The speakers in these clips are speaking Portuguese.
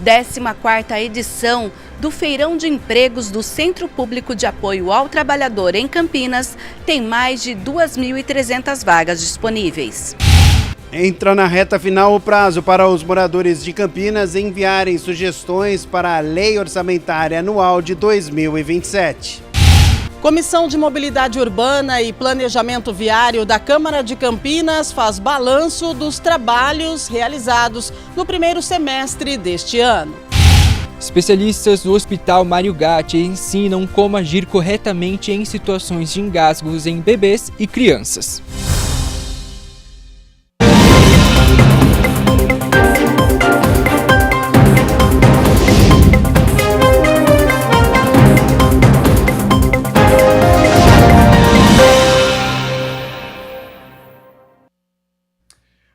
14ª edição do Feirão de Empregos do Centro Público de Apoio ao Trabalhador em Campinas tem mais de 2.300 vagas disponíveis. Entra na reta final o prazo para os moradores de Campinas enviarem sugestões para a Lei Orçamentária Anual de 2027. Comissão de Mobilidade Urbana e Planejamento Viário da Câmara de Campinas faz balanço dos trabalhos realizados no primeiro semestre deste ano. Especialistas do Hospital Mário Gatti ensinam como agir corretamente em situações de engasgos em bebês e crianças.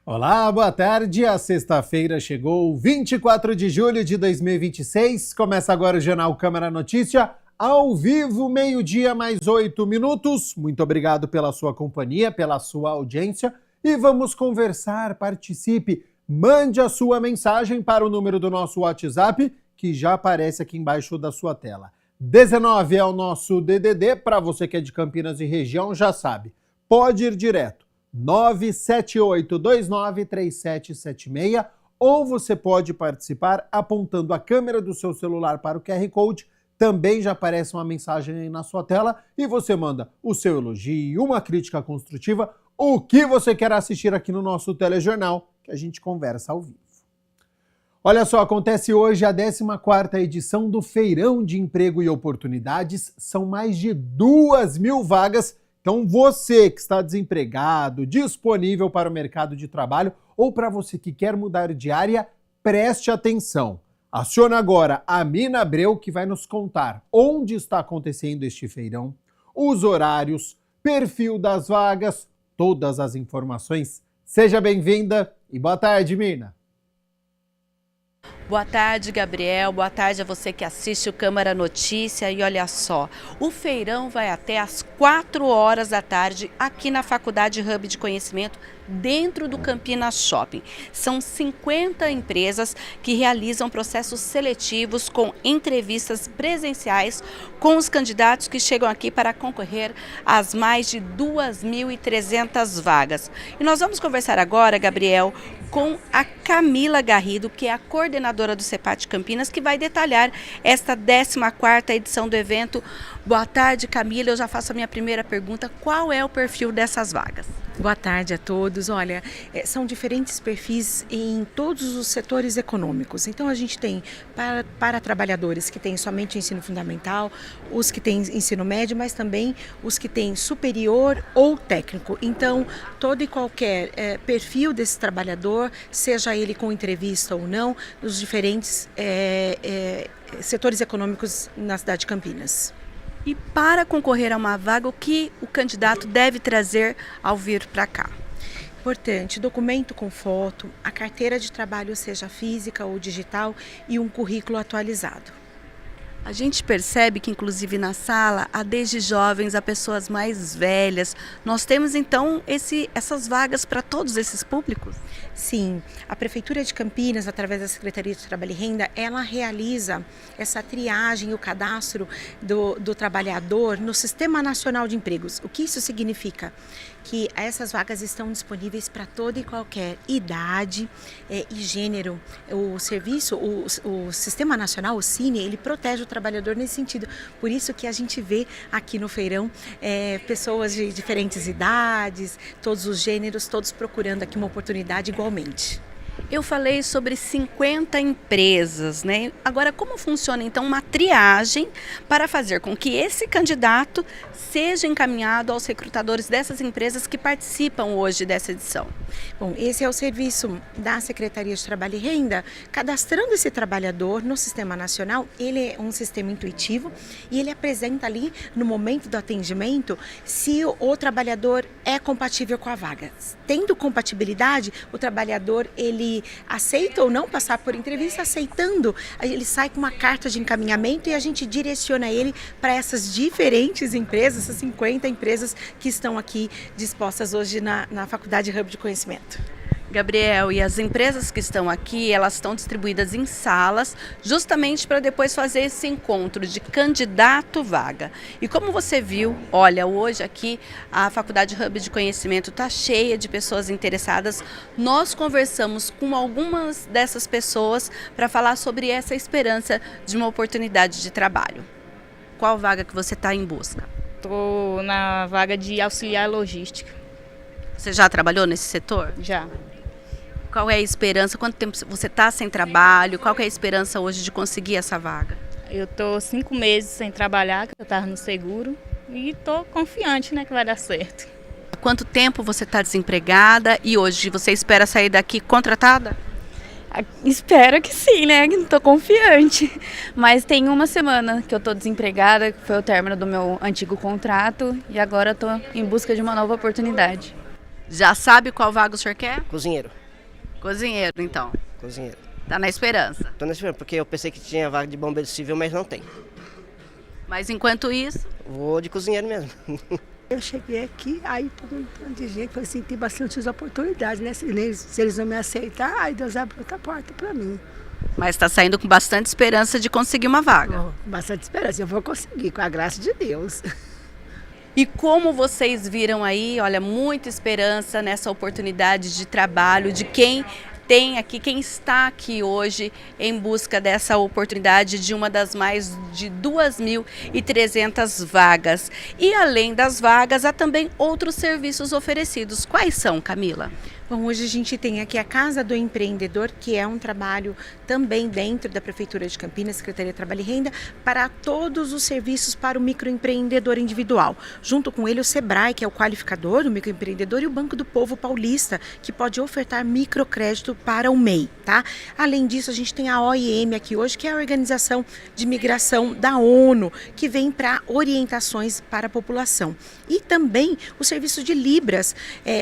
Olá, boa tarde. A sexta-feira chegou, 24 de julho de 2026. Começa agora o Jornal Câmara Notícia, ao vivo, meio-dia mais 8 minutos. Muito obrigado pela sua companhia, pela sua audiência. E vamos conversar, participe, mande a sua mensagem para o número do nosso WhatsApp, que já aparece aqui embaixo da sua tela. 19 é o nosso DDD, para você que é de Campinas e região, já sabe. Pode ir direto. 978293776, ou você pode participar apontando a câmera do seu celular para o QR Code, também já aparece uma mensagem aí na sua tela e você manda o seu elogio, uma crítica construtiva, o que você quer assistir aqui no nosso telejornal, que a gente conversa ao vivo. Olha só, acontece hoje a 14ª edição do Feirão de Emprego e Oportunidades, são mais de 2.000 vagas. Então você que está desempregado, disponível para o mercado de trabalho ou para você que quer mudar de área, preste atenção. Aciona agora a Mina Abreu, que vai nos contar onde está acontecendo este feirão, os horários, perfil das vagas, todas as informações. Seja bem-vinda e boa tarde, Mina. Boa tarde, Gabriel. Boa tarde a você que assiste o Câmara Notícia. E olha só, o feirão vai até às 4 horas da tarde aqui na Faculdade Hub de Conhecimento, dentro do Campinas Shopping. São 50 empresas que realizam processos seletivos com entrevistas presenciais com os candidatos que chegam aqui para concorrer às mais de 2.300 vagas. E nós vamos conversar agora, Gabriel, com a Camila Garrido, que é a coordenadora do CEPAT Campinas, que vai detalhar esta 14ª edição do evento. Boa tarde, Camila. Eu já faço a minha primeira pergunta. Qual é o perfil dessas vagas? Boa tarde a todos. Olha, são diferentes perfis em todos os setores econômicos. Então a gente tem para trabalhadores que têm somente ensino fundamental, os que têm ensino médio, mas também os que têm superior ou técnico. Então todo e qualquer perfil desse trabalhador, seja ele com entrevista ou não, nos diferentes setores econômicos na cidade de Campinas. E para concorrer a uma vaga, o que o candidato deve trazer ao vir para cá? Importante, documento com foto, a carteira de trabalho, seja física ou digital, e um currículo atualizado. A gente percebe que, inclusive, na sala, há desde jovens a pessoas mais velhas. Nós temos, então, essas vagas para todos esses públicos? Sim, a Prefeitura de Campinas, através da Secretaria de Trabalho e Renda, ela realiza essa triagem e o cadastro do trabalhador no Sistema Nacional de Empregos. O que isso significa? Que essas vagas estão disponíveis para toda e qualquer idade e gênero. O serviço, o Sistema Nacional, o Cine, ele protege o trabalhador nesse sentido. Por isso que a gente vê aqui no feirão pessoas de diferentes idades, todos os gêneros, todos procurando aqui uma oportunidade igualmente. Eu falei sobre 50 empresas, né? Agora, como funciona então uma triagem para fazer com que esse candidato seja encaminhado aos recrutadores dessas empresas que participam hoje dessa edição? Bom, esse é o serviço da Secretaria de Trabalho e Renda, cadastrando esse trabalhador no Sistema Nacional. Ele é um sistema intuitivo e ele apresenta ali, no momento do atendimento, se o trabalhador é compatível com a vaga. Tendo compatibilidade, o trabalhador, ele aceita ou não passar por entrevista. Aceitando, ele sai com uma carta de encaminhamento e a gente direciona ele para essas diferentes empresas, essas 50 empresas que estão aqui dispostas hoje na Faculdade Hub de Conhecimento. Gabriel, e as empresas que estão aqui, elas estão distribuídas em salas, justamente para depois fazer esse encontro de candidato-vaga. E como você viu, olha, hoje aqui a Faculdade Hub de Conhecimento está cheia de pessoas interessadas. Nós conversamos com algumas dessas pessoas para falar sobre essa esperança de uma oportunidade de trabalho. Qual vaga que você está em busca? Estou na vaga de auxiliar logística. Você já trabalhou nesse setor? Já. Qual é a esperança? Quanto tempo você está sem trabalho? Qual que é a esperança hoje de conseguir essa vaga? Eu estou 5 meses sem trabalhar, que eu estava no seguro, e estou confiante, né, que vai dar certo. Há quanto tempo você está desempregada e hoje você espera sair daqui contratada? Espero que sim, né? Estou confiante. Mas tem 1 semana que eu estou desempregada, que foi o término do meu antigo contrato, e agora estou em busca de uma nova oportunidade. Já sabe qual vaga o senhor quer? Cozinheiro. Cozinheiro, então. Cozinheiro. Tá na esperança. Tô na esperança, porque eu pensei que tinha vaga de bombeiro civil, mas não tem. Mas enquanto isso... Vou de cozinheiro mesmo. Eu cheguei aqui, aí todo um tanto de gente, falei assim, tem bastante oportunidades, né? Se eles não me aceitar, aí Deus abre outra porta para mim. Mas está saindo com bastante esperança de conseguir uma vaga. Bastante esperança, eu vou conseguir, com a graça de Deus. E como vocês viram aí, olha, muita esperança nessa oportunidade de trabalho, de quem tem aqui, quem está aqui hoje em busca dessa oportunidade de uma das mais de 2.300 vagas. E além das vagas, há também outros serviços oferecidos. Quais são, Camila? Bom, hoje a gente tem aqui a Casa do Empreendedor, que é um trabalho também dentro da Prefeitura de Campinas, Secretaria de Trabalho e Renda, para todos os serviços para o microempreendedor individual. Junto com ele o Sebrae, que é o qualificador do microempreendedor, e o Banco do Povo Paulista, que pode ofertar microcrédito para o MEI, tá? Além disso, a gente tem a OIM aqui hoje, que é a Organização de Migração da ONU, que vem para orientações para a população. E também o serviço de Libras.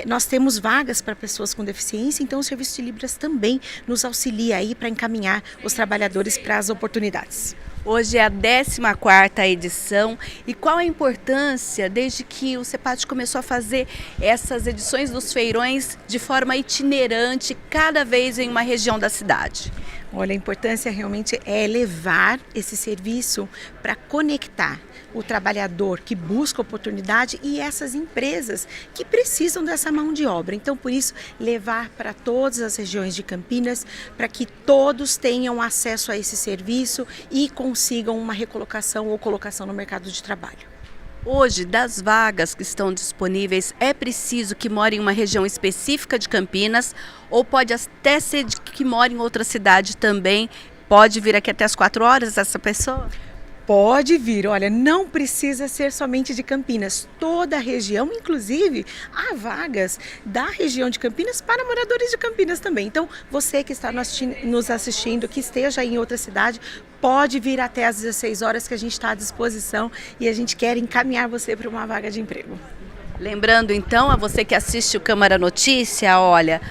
Nós temos vagas para pessoas com deficiência, então o serviço de Libras também nos auxilia aí para encaminhar os trabalhadores para as oportunidades. Hoje é a 14ª edição e qual a importância desde que o CEPAT começou a fazer essas edições dos feirões de forma itinerante, cada vez em uma região da cidade? Olha, a importância realmente é levar esse serviço para conectar o trabalhador que busca oportunidade e essas empresas que precisam dessa mão de obra. Então, por isso, levar para todas as regiões de Campinas, para que todos tenham acesso a esse serviço e consigam uma recolocação ou colocação no mercado de trabalho. Hoje, das vagas que estão disponíveis, é preciso que more em uma região específica de Campinas ou pode até ser que more em outra cidade também? Pode vir aqui até as 4 horas essa pessoa? Pode vir, olha, não precisa ser somente de Campinas, toda a região, inclusive há vagas da região de Campinas para moradores de Campinas também. Então, você que está nos assistindo, que esteja em outra cidade, pode vir até às 16 horas que a gente está à disposição e a gente quer encaminhar você para uma vaga de emprego. Lembrando então, a você que assiste o Câmara Notícia, olha...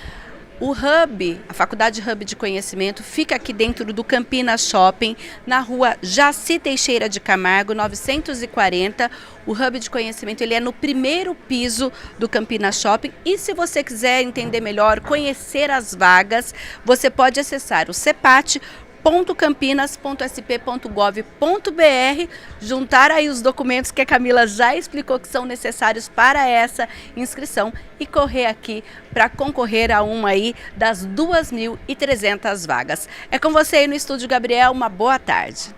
O Hub, a Faculdade Hub de Conhecimento, fica aqui dentro do Campinas Shopping, na rua Jaci Teixeira de Camargo, 940. O Hub de Conhecimento ele é no 1º piso do Campinas Shopping. E se você quiser entender melhor, conhecer as vagas, você pode acessar o cepat.campinas.sp.gov.br, juntar aí os documentos que a Camila já explicou que são necessários para essa inscrição e correr aqui para concorrer a uma aí das 2.300 vagas. É com você aí no estúdio, Gabriel, uma boa tarde.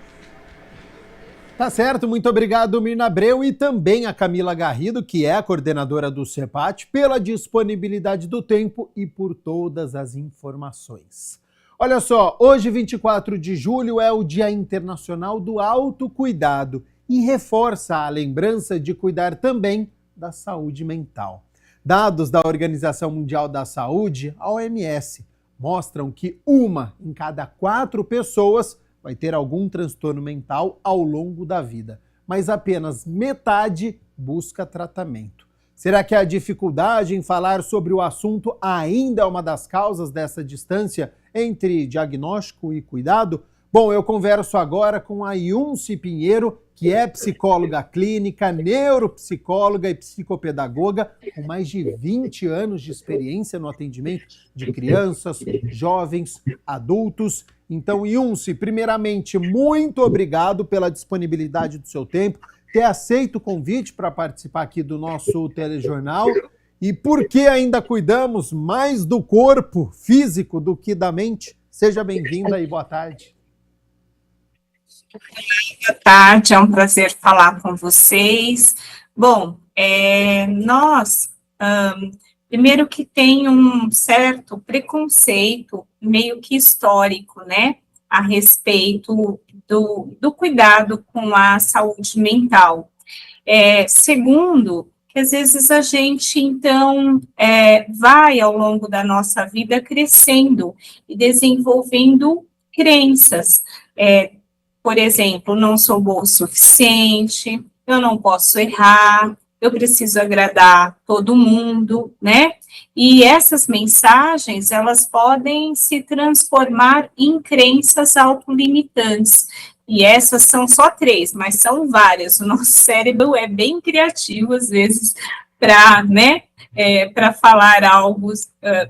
Tá certo, muito obrigado, Mirna Abreu, e também a Camila Garrido, que é a coordenadora do CEPAT, pela disponibilidade do tempo e por todas as informações. Olha só, hoje, 24 de julho, é o Dia Internacional do Autocuidado e reforça a lembrança de cuidar também da saúde mental. Dados da Organização Mundial da Saúde, a OMS, mostram que 1 em cada 4 pessoas vai ter algum transtorno mental ao longo da vida, mas apenas metade busca tratamento. Será que a dificuldade em falar sobre o assunto ainda é uma das causas dessa distância entre diagnóstico e cuidado? Bom, eu converso agora com a Yunce Pinheiro, que é psicóloga clínica, neuropsicóloga e psicopedagoga, com mais de 20 anos de experiência no atendimento de crianças, jovens, adultos. Então, Yunce, primeiramente, muito obrigado pela disponibilidade do seu tempo, ter aceito o convite para participar aqui do nosso telejornal. E porque ainda cuidamos mais do corpo físico do que da mente, seja bem-vinda e boa tarde. Boa tarde, é um prazer falar com vocês. Bom, primeiro que tem um certo preconceito, meio que histórico, né, a respeito do cuidado com a saúde mental. Segundo, que às vezes a gente, então, vai ao longo da nossa vida crescendo e desenvolvendo crenças. Por exemplo, não sou boa o suficiente, eu não posso errar, eu preciso agradar todo mundo, né? E essas mensagens, elas podem se transformar em crenças autolimitantes. E essas são só 3, mas são várias. O nosso cérebro é bem criativo, às vezes, para, né, para falar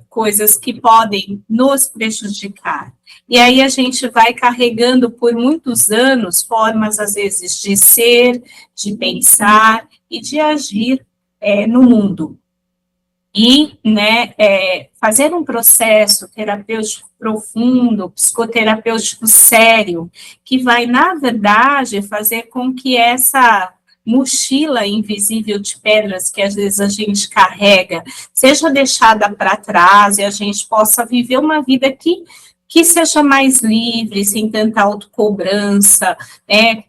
coisas que podem nos prejudicar. E aí a gente vai carregando por muitos anos formas, às vezes, de ser, de pensar e de agir no mundo. E, né, fazer um processo terapêutico profundo, psicoterapêutico sério, que vai, na verdade, fazer com que essa mochila invisível de pedras que às vezes a gente carrega seja deixada para trás e a gente possa viver uma vida que seja mais livre, sem tanta autocobrança, né?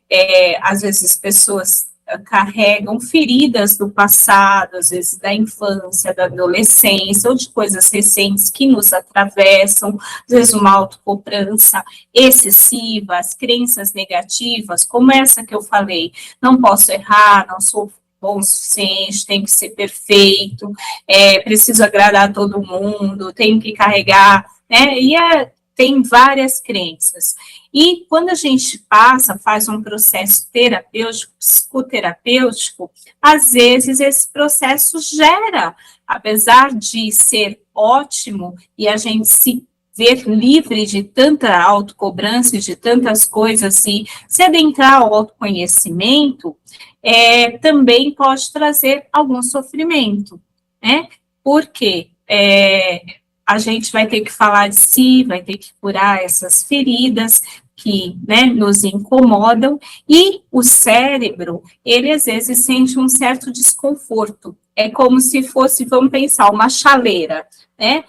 Às vezes pessoas carregam feridas do passado, às vezes da infância, da adolescência, ou de coisas recentes que nos atravessam, às vezes uma autocobrança excessiva, as crenças negativas, como essa que eu falei, não posso errar, não sou bom o suficiente, tenho que ser perfeito, preciso agradar todo mundo, tenho que carregar, né, tem várias crenças. E quando a gente faz um processo terapêutico, psicoterapêutico, às vezes esse processo gera, apesar de ser ótimo e a gente se ver livre de tanta autocobrança, de tantas coisas e se adentrar ao autoconhecimento, também pode trazer algum sofrimento, né? Porque a gente vai ter que falar de si, vai ter que curar essas feridas que, né, nos incomodam, e o cérebro, ele às vezes sente um certo desconforto. É como se fosse, vamos pensar, uma chaleira, né?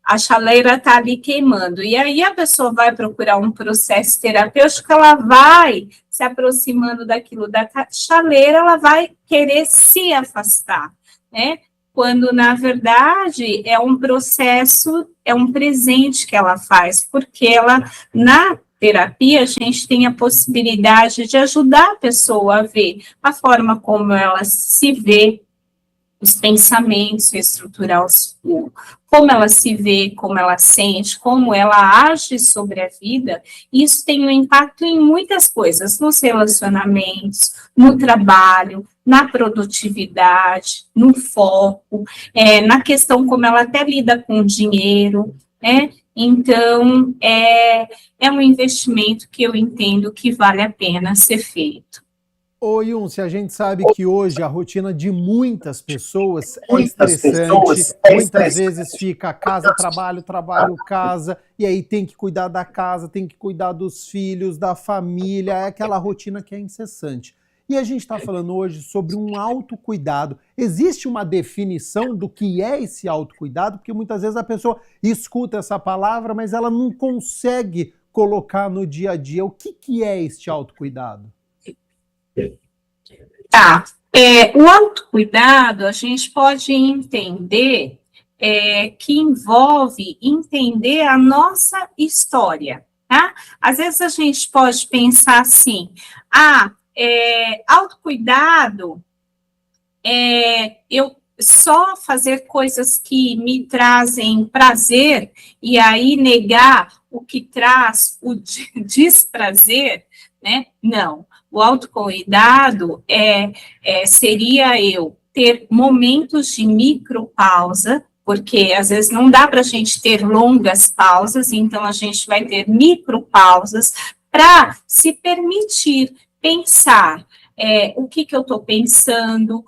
A chaleira está ali queimando, e aí a pessoa vai procurar um processo terapêutico, ela vai se aproximando daquilo da chaleira, ela vai querer se afastar, né? Quando, na verdade, é um processo, é um presente que ela faz, porque ela, na terapia, a gente tem a possibilidade de ajudar a pessoa a ver a forma como ela se vê, os pensamentos, estruturar como ela se vê, como ela sente, como ela age sobre a vida. Isso tem um impacto em muitas coisas, nos relacionamentos, no trabalho, na produtividade, no foco, na questão como ela até lida com o dinheiro, né? Então, é um investimento que eu entendo que vale a pena ser feito. Ô, Yunce, a gente sabe que hoje a rotina de muitas pessoas é estressante, muitas vezes fica casa, trabalho, trabalho, casa, e aí tem que cuidar da casa, tem que cuidar dos filhos, da família, é aquela rotina que é incessante. E a gente está falando hoje sobre um autocuidado. Existe uma definição do que é esse autocuidado? Porque muitas vezes a pessoa escuta essa palavra, mas ela não consegue colocar no dia a dia. O que é este autocuidado? Tá. O autocuidado, a gente pode entender que envolve entender a nossa história, tá? Às vezes a gente pode pensar assim, autocuidado, só fazer coisas que me trazem prazer e aí negar o que traz o desprazer, né? Não. O autocuidado seria eu ter momentos de micropausa, porque às vezes não dá para a gente ter longas pausas, então a gente vai ter micropausas para se permitir pensar o que eu estou pensando,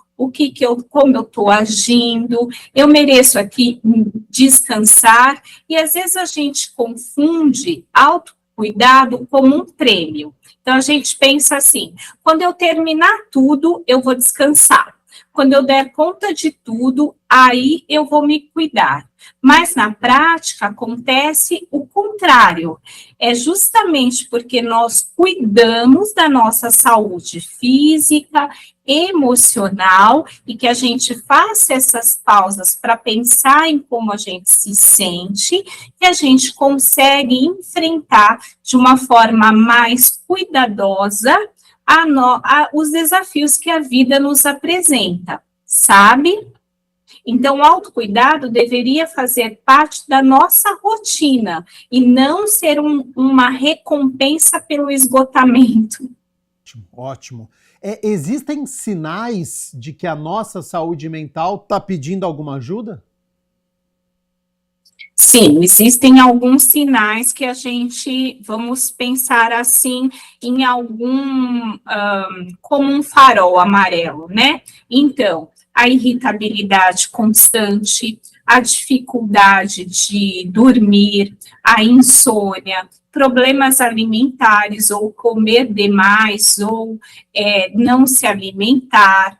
como eu estou agindo, eu mereço aqui descansar, e às vezes a gente confunde autocuidado como um prêmio. Então a gente pensa assim, quando eu terminar tudo, eu vou descansar. Quando eu der conta de tudo, aí eu vou me cuidar. Mas na prática acontece o contrário. É justamente porque nós cuidamos da nossa saúde física, emocional, e que a gente faça essas pausas para pensar em como a gente se sente, que a gente consegue enfrentar de uma forma mais cuidadosa os desafios que a vida nos apresenta, sabe? Então, o autocuidado deveria fazer parte da nossa rotina e não ser uma recompensa pelo esgotamento. Ótimo. Existem sinais de que a nossa saúde mental está pedindo alguma ajuda? Sim, existem alguns sinais que a gente, vamos pensar assim, em como um farol amarelo, né? Então, a irritabilidade constante, a dificuldade de dormir, a insônia, problemas alimentares, ou comer demais, ou não se alimentar,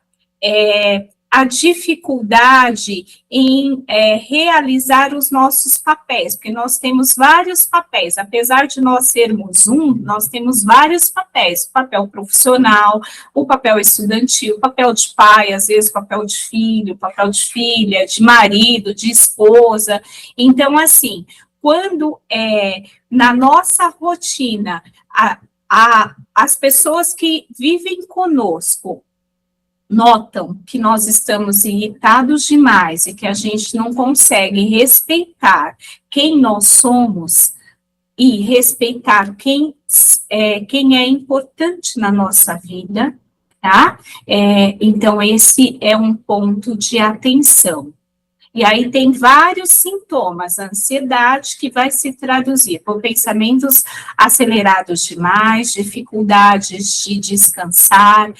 a dificuldade em realizar os nossos papéis, porque nós temos vários papéis, apesar de nós sermos nós temos vários papéis, o papel profissional, o papel estudantil, o papel de pai, às vezes o papel de filho, o papel de filha, de marido, de esposa. Então, assim, quando na nossa rotina, as pessoas que vivem conosco notam que nós estamos irritados demais e que a gente não consegue respeitar quem nós somos e respeitar quem é importante na nossa vida, tá? Então, esse é um ponto de atenção. E aí tem vários sintomas, a ansiedade que vai se traduzir por pensamentos acelerados demais, dificuldades de descansar,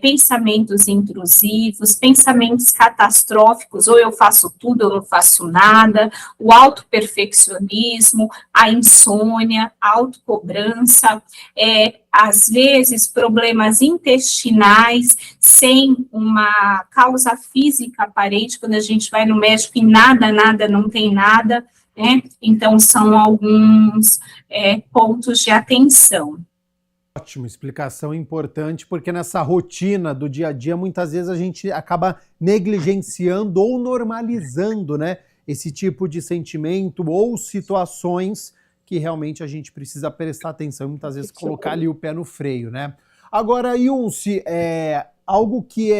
pensamentos intrusivos, pensamentos catastróficos, ou eu faço tudo ou não faço nada, o autoperfeccionismo, a insônia, a autocobrança, às vezes problemas intestinais sem uma causa física aparente, quando a gente vai no médico e nada, não tem nada, né? Então, são alguns pontos de atenção. Ótimo, explicação importante, porque nessa rotina do dia a dia, muitas vezes a gente acaba negligenciando ou normalizando, né, esse tipo de sentimento ou situações que realmente a gente precisa prestar atenção e muitas vezes colocar ali o pé no freio, né? Agora, Yunce, algo que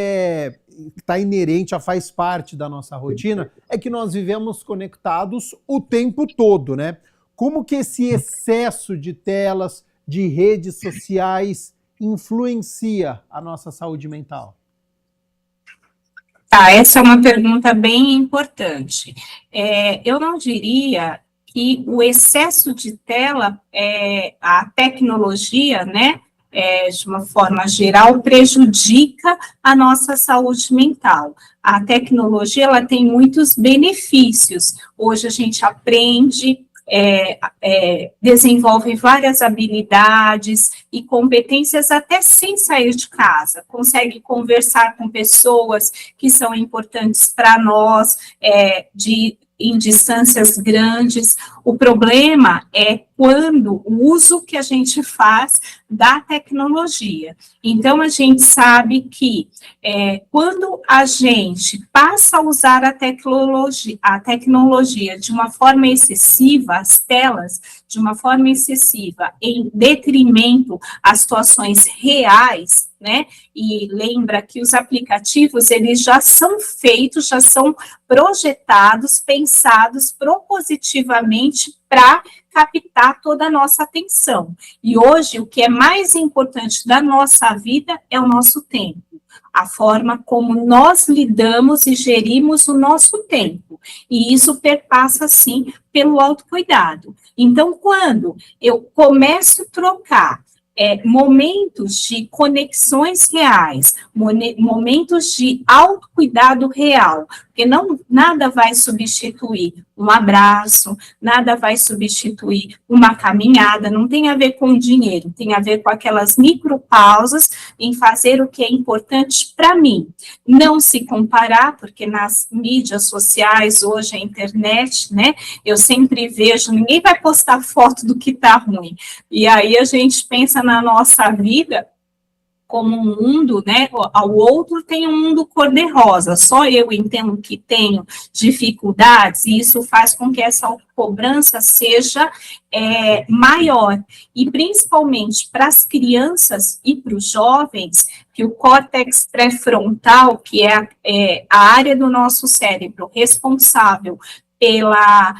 está inerente, já faz parte da nossa rotina, é que nós vivemos conectados o tempo todo, né? Como que esse excesso de telas, de redes sociais, influencia a nossa saúde mental? Tá, essa é uma pergunta bem importante. Eu não diria que o excesso de tela, a tecnologia, né, de uma forma geral, prejudica a nossa saúde mental. A tecnologia, ela tem muitos benefícios. Hoje a gente aprende, desenvolve várias habilidades e competências até sem sair de casa, consegue conversar com pessoas que são importantes para nós, em distâncias grandes. O problema é quando o uso que a gente faz da tecnologia. Então, a gente sabe que quando a gente passa a usar a tecnologia de uma forma excessiva, as telas, de uma forma excessiva, em detrimento às situações reais, né? E lembra que os aplicativos, eles já são feitos, já são projetados, pensados propositivamente para captar toda a nossa atenção. E hoje, o que é mais importante da nossa vida é o nosso tempo, a forma como nós lidamos e gerimos o nosso tempo. E isso perpassa, sim, pelo autocuidado. Então, quando eu começo a trocar momentos de conexões reais, momentos de autocuidado real, porque nada vai substituir um abraço, nada vai substituir uma caminhada, não tem a ver com dinheiro, tem a ver com aquelas micropausas em fazer o que é importante para mim. Não se comparar, porque nas mídias sociais, hoje, a internet, né, eu sempre vejo, ninguém vai postar foto do que está ruim, e aí a gente pensa na nossa vida como um mundo, né, ao outro tem um mundo cor-de-rosa, só eu entendo que tenho dificuldades, e isso faz com que essa cobrança seja maior, e principalmente para as crianças e para os jovens, que o córtex pré-frontal, que é a área do nosso cérebro responsável pela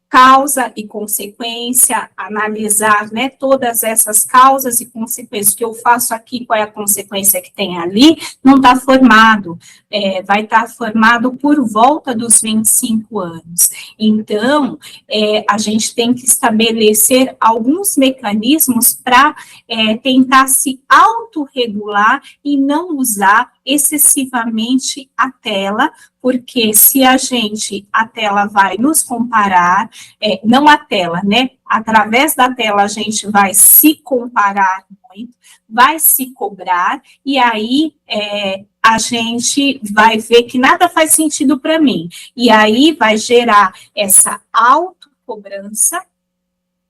causa e consequência, analisar, né, todas essas causas e consequências que eu faço aqui, qual é a consequência que tem ali, não está formado, vai estar formado por volta dos 25 anos. Então, a gente tem que estabelecer alguns mecanismos para tentar se autorregular e não usar excessivamente a tela, porque se a tela vai nos comparar, não a tela, né? Através da tela a gente vai se comparar muito, vai se cobrar, e aí a gente vai ver que nada faz sentido para mim. E aí vai gerar essa autocobrança,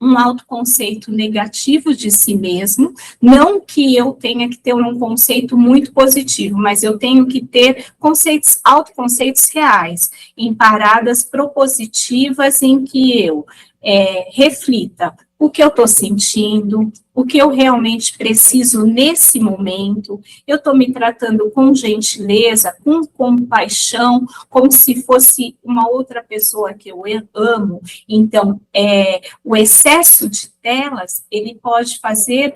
um autoconceito negativo de si mesmo, não que eu tenha que ter um conceito muito positivo, mas eu tenho que ter autoconceitos reais, em paradas propositivas em que eu reflita o que eu estou sentindo, o que eu realmente preciso nesse momento, eu estou me tratando com gentileza, com compaixão, como se fosse uma outra pessoa que eu amo. Então, o excesso de telas, ele pode fazer,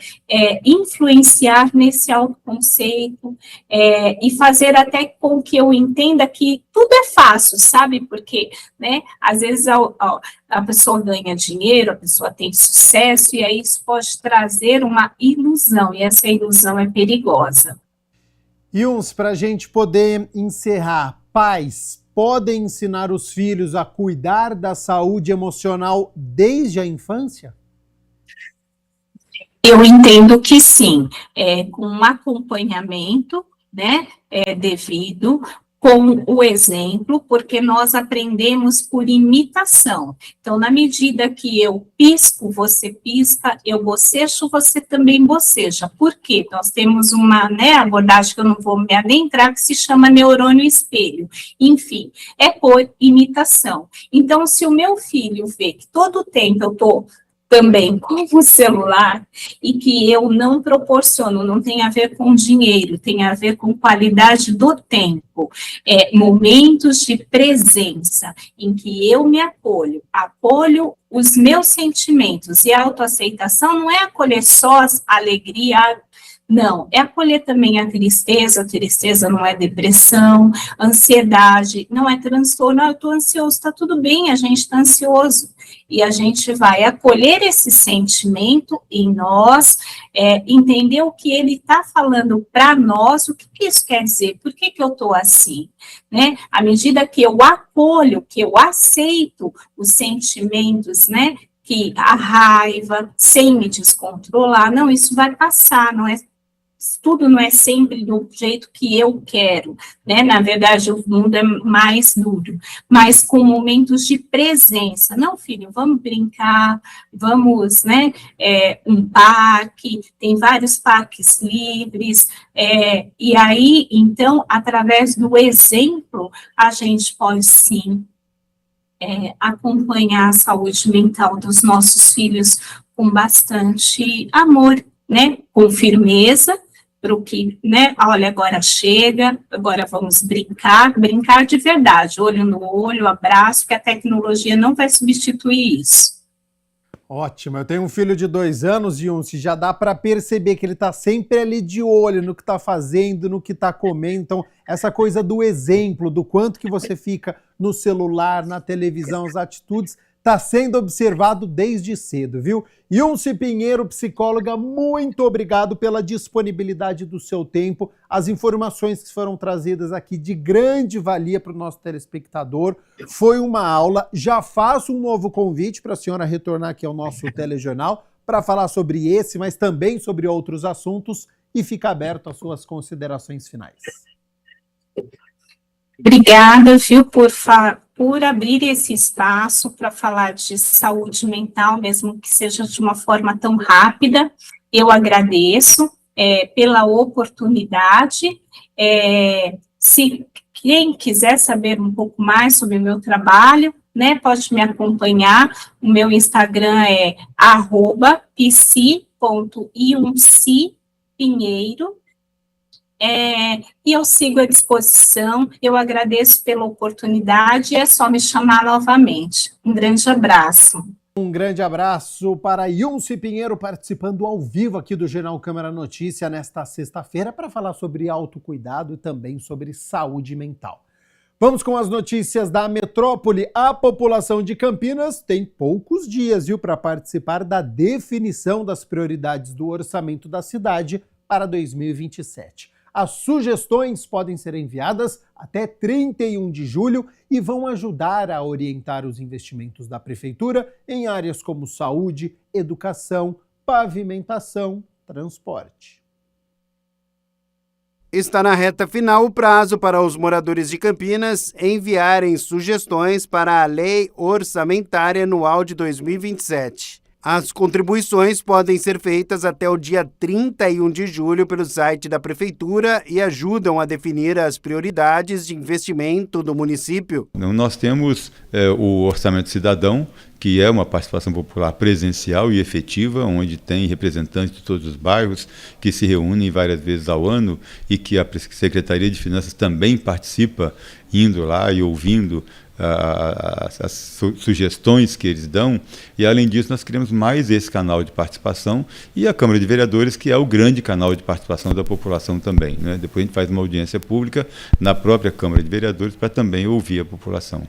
influenciar nesse autoconceito, e fazer até com que eu entenda que tudo é fácil, sabe? Porque, né, às vezes a pessoa ganha dinheiro, a pessoa tem sucesso, e aí isso pode trazer uma ilusão, e essa ilusão é perigosa. Yuns, para a gente poder encerrar, pais podem ensinar os filhos a cuidar da saúde emocional desde a infância? Eu entendo que sim, com um acompanhamento, né, devido, com o exemplo, porque nós aprendemos por imitação. Então, na medida que eu pisco, você pisca, eu bocejo, você também boceja. Por quê? Nós temos uma, né, abordagem que eu não vou me adentrar, que se chama neurônio espelho. Enfim, é por imitação. Então, se o meu filho vê que todo o tempo eu estou também com o celular, e que eu não proporciono, não tem a ver com dinheiro, tem a ver com qualidade do tempo, momentos de presença, em que eu me acolho os meus sentimentos, e a autoaceitação não é acolher só a alegria, não, é acolher também a tristeza não é depressão, ansiedade, não é transtorno, eu estou ansioso, está tudo bem, a gente está ansioso, e a gente vai acolher esse sentimento em nós, entender o que ele está falando para nós, o que isso quer dizer, por que eu estou assim, né? À medida que eu acolho, que eu aceito os sentimentos, né, que a raiva, sem me descontrolar, não, isso vai passar, não é tudo não é sempre do jeito que eu quero, né? Na verdade, o mundo é mais duro, mas com momentos de presença. Não, filho, vamos brincar, vamos, né? Um parque, tem vários parques livres, e aí, então, através do exemplo, a gente pode, sim, acompanhar a saúde mental dos nossos filhos com bastante amor, né? Com firmeza, para o que, né? Olha, agora chega, agora vamos brincar de verdade, olho no olho, abraço, que a tecnologia não vai substituir isso. Ótimo, eu tenho um filho de 2 anos, se já dá para perceber que ele está sempre ali de olho no que está fazendo, no que está comendo. Então, essa coisa do exemplo, do quanto que você fica no celular, na televisão, as atitudes, está sendo observado desde cedo, viu? Yunce Pinheiro, psicóloga, muito obrigado pela disponibilidade do seu tempo. As informações que foram trazidas aqui de grande valia para o nosso telespectador. Foi uma aula. Já faço um novo convite para a senhora retornar aqui ao nosso telejornal para falar sobre esse, mas também sobre outros assuntos, e fica aberto às suas considerações finais. Obrigada, viu, por abrir esse espaço para falar de saúde mental, mesmo que seja de uma forma tão rápida. Eu agradeço pela oportunidade. Se quem quiser saber um pouco mais sobre o meu trabalho, né, pode me acompanhar. O meu Instagram é @psi.yuncipinheiro. E eu sigo à disposição, eu agradeço pela oportunidade, é só me chamar novamente. Um grande abraço. Um grande abraço para Yunce Pinheiro, participando ao vivo aqui do Jornal Câmara Notícia nesta sexta-feira para falar sobre autocuidado e também sobre saúde mental. Vamos com as notícias da metrópole. A população de Campinas tem poucos dias, viu, para participar da definição das prioridades do orçamento da cidade para 2027. As sugestões podem ser enviadas até 31 de julho e vão ajudar a orientar os investimentos da Prefeitura em áreas como saúde, educação, pavimentação, transporte. Está na reta final o prazo para os moradores de Campinas enviarem sugestões para a Lei Orçamentária Anual de 2027. As contribuições podem ser feitas até o dia 31 de julho pelo site da Prefeitura e ajudam a definir as prioridades de investimento do município. Nós temos o Orçamento Cidadão, que é uma participação popular presencial e efetiva, onde tem representantes de todos os bairros que se reúnem várias vezes ao ano e que a Secretaria de Finanças também participa, indo lá e ouvindo as sugestões que eles dão, e além disso nós queremos mais esse canal de participação e a Câmara de Vereadores, que é o grande canal de participação da população também, né? Depois a gente faz uma audiência pública na própria Câmara de Vereadores para também ouvir a população.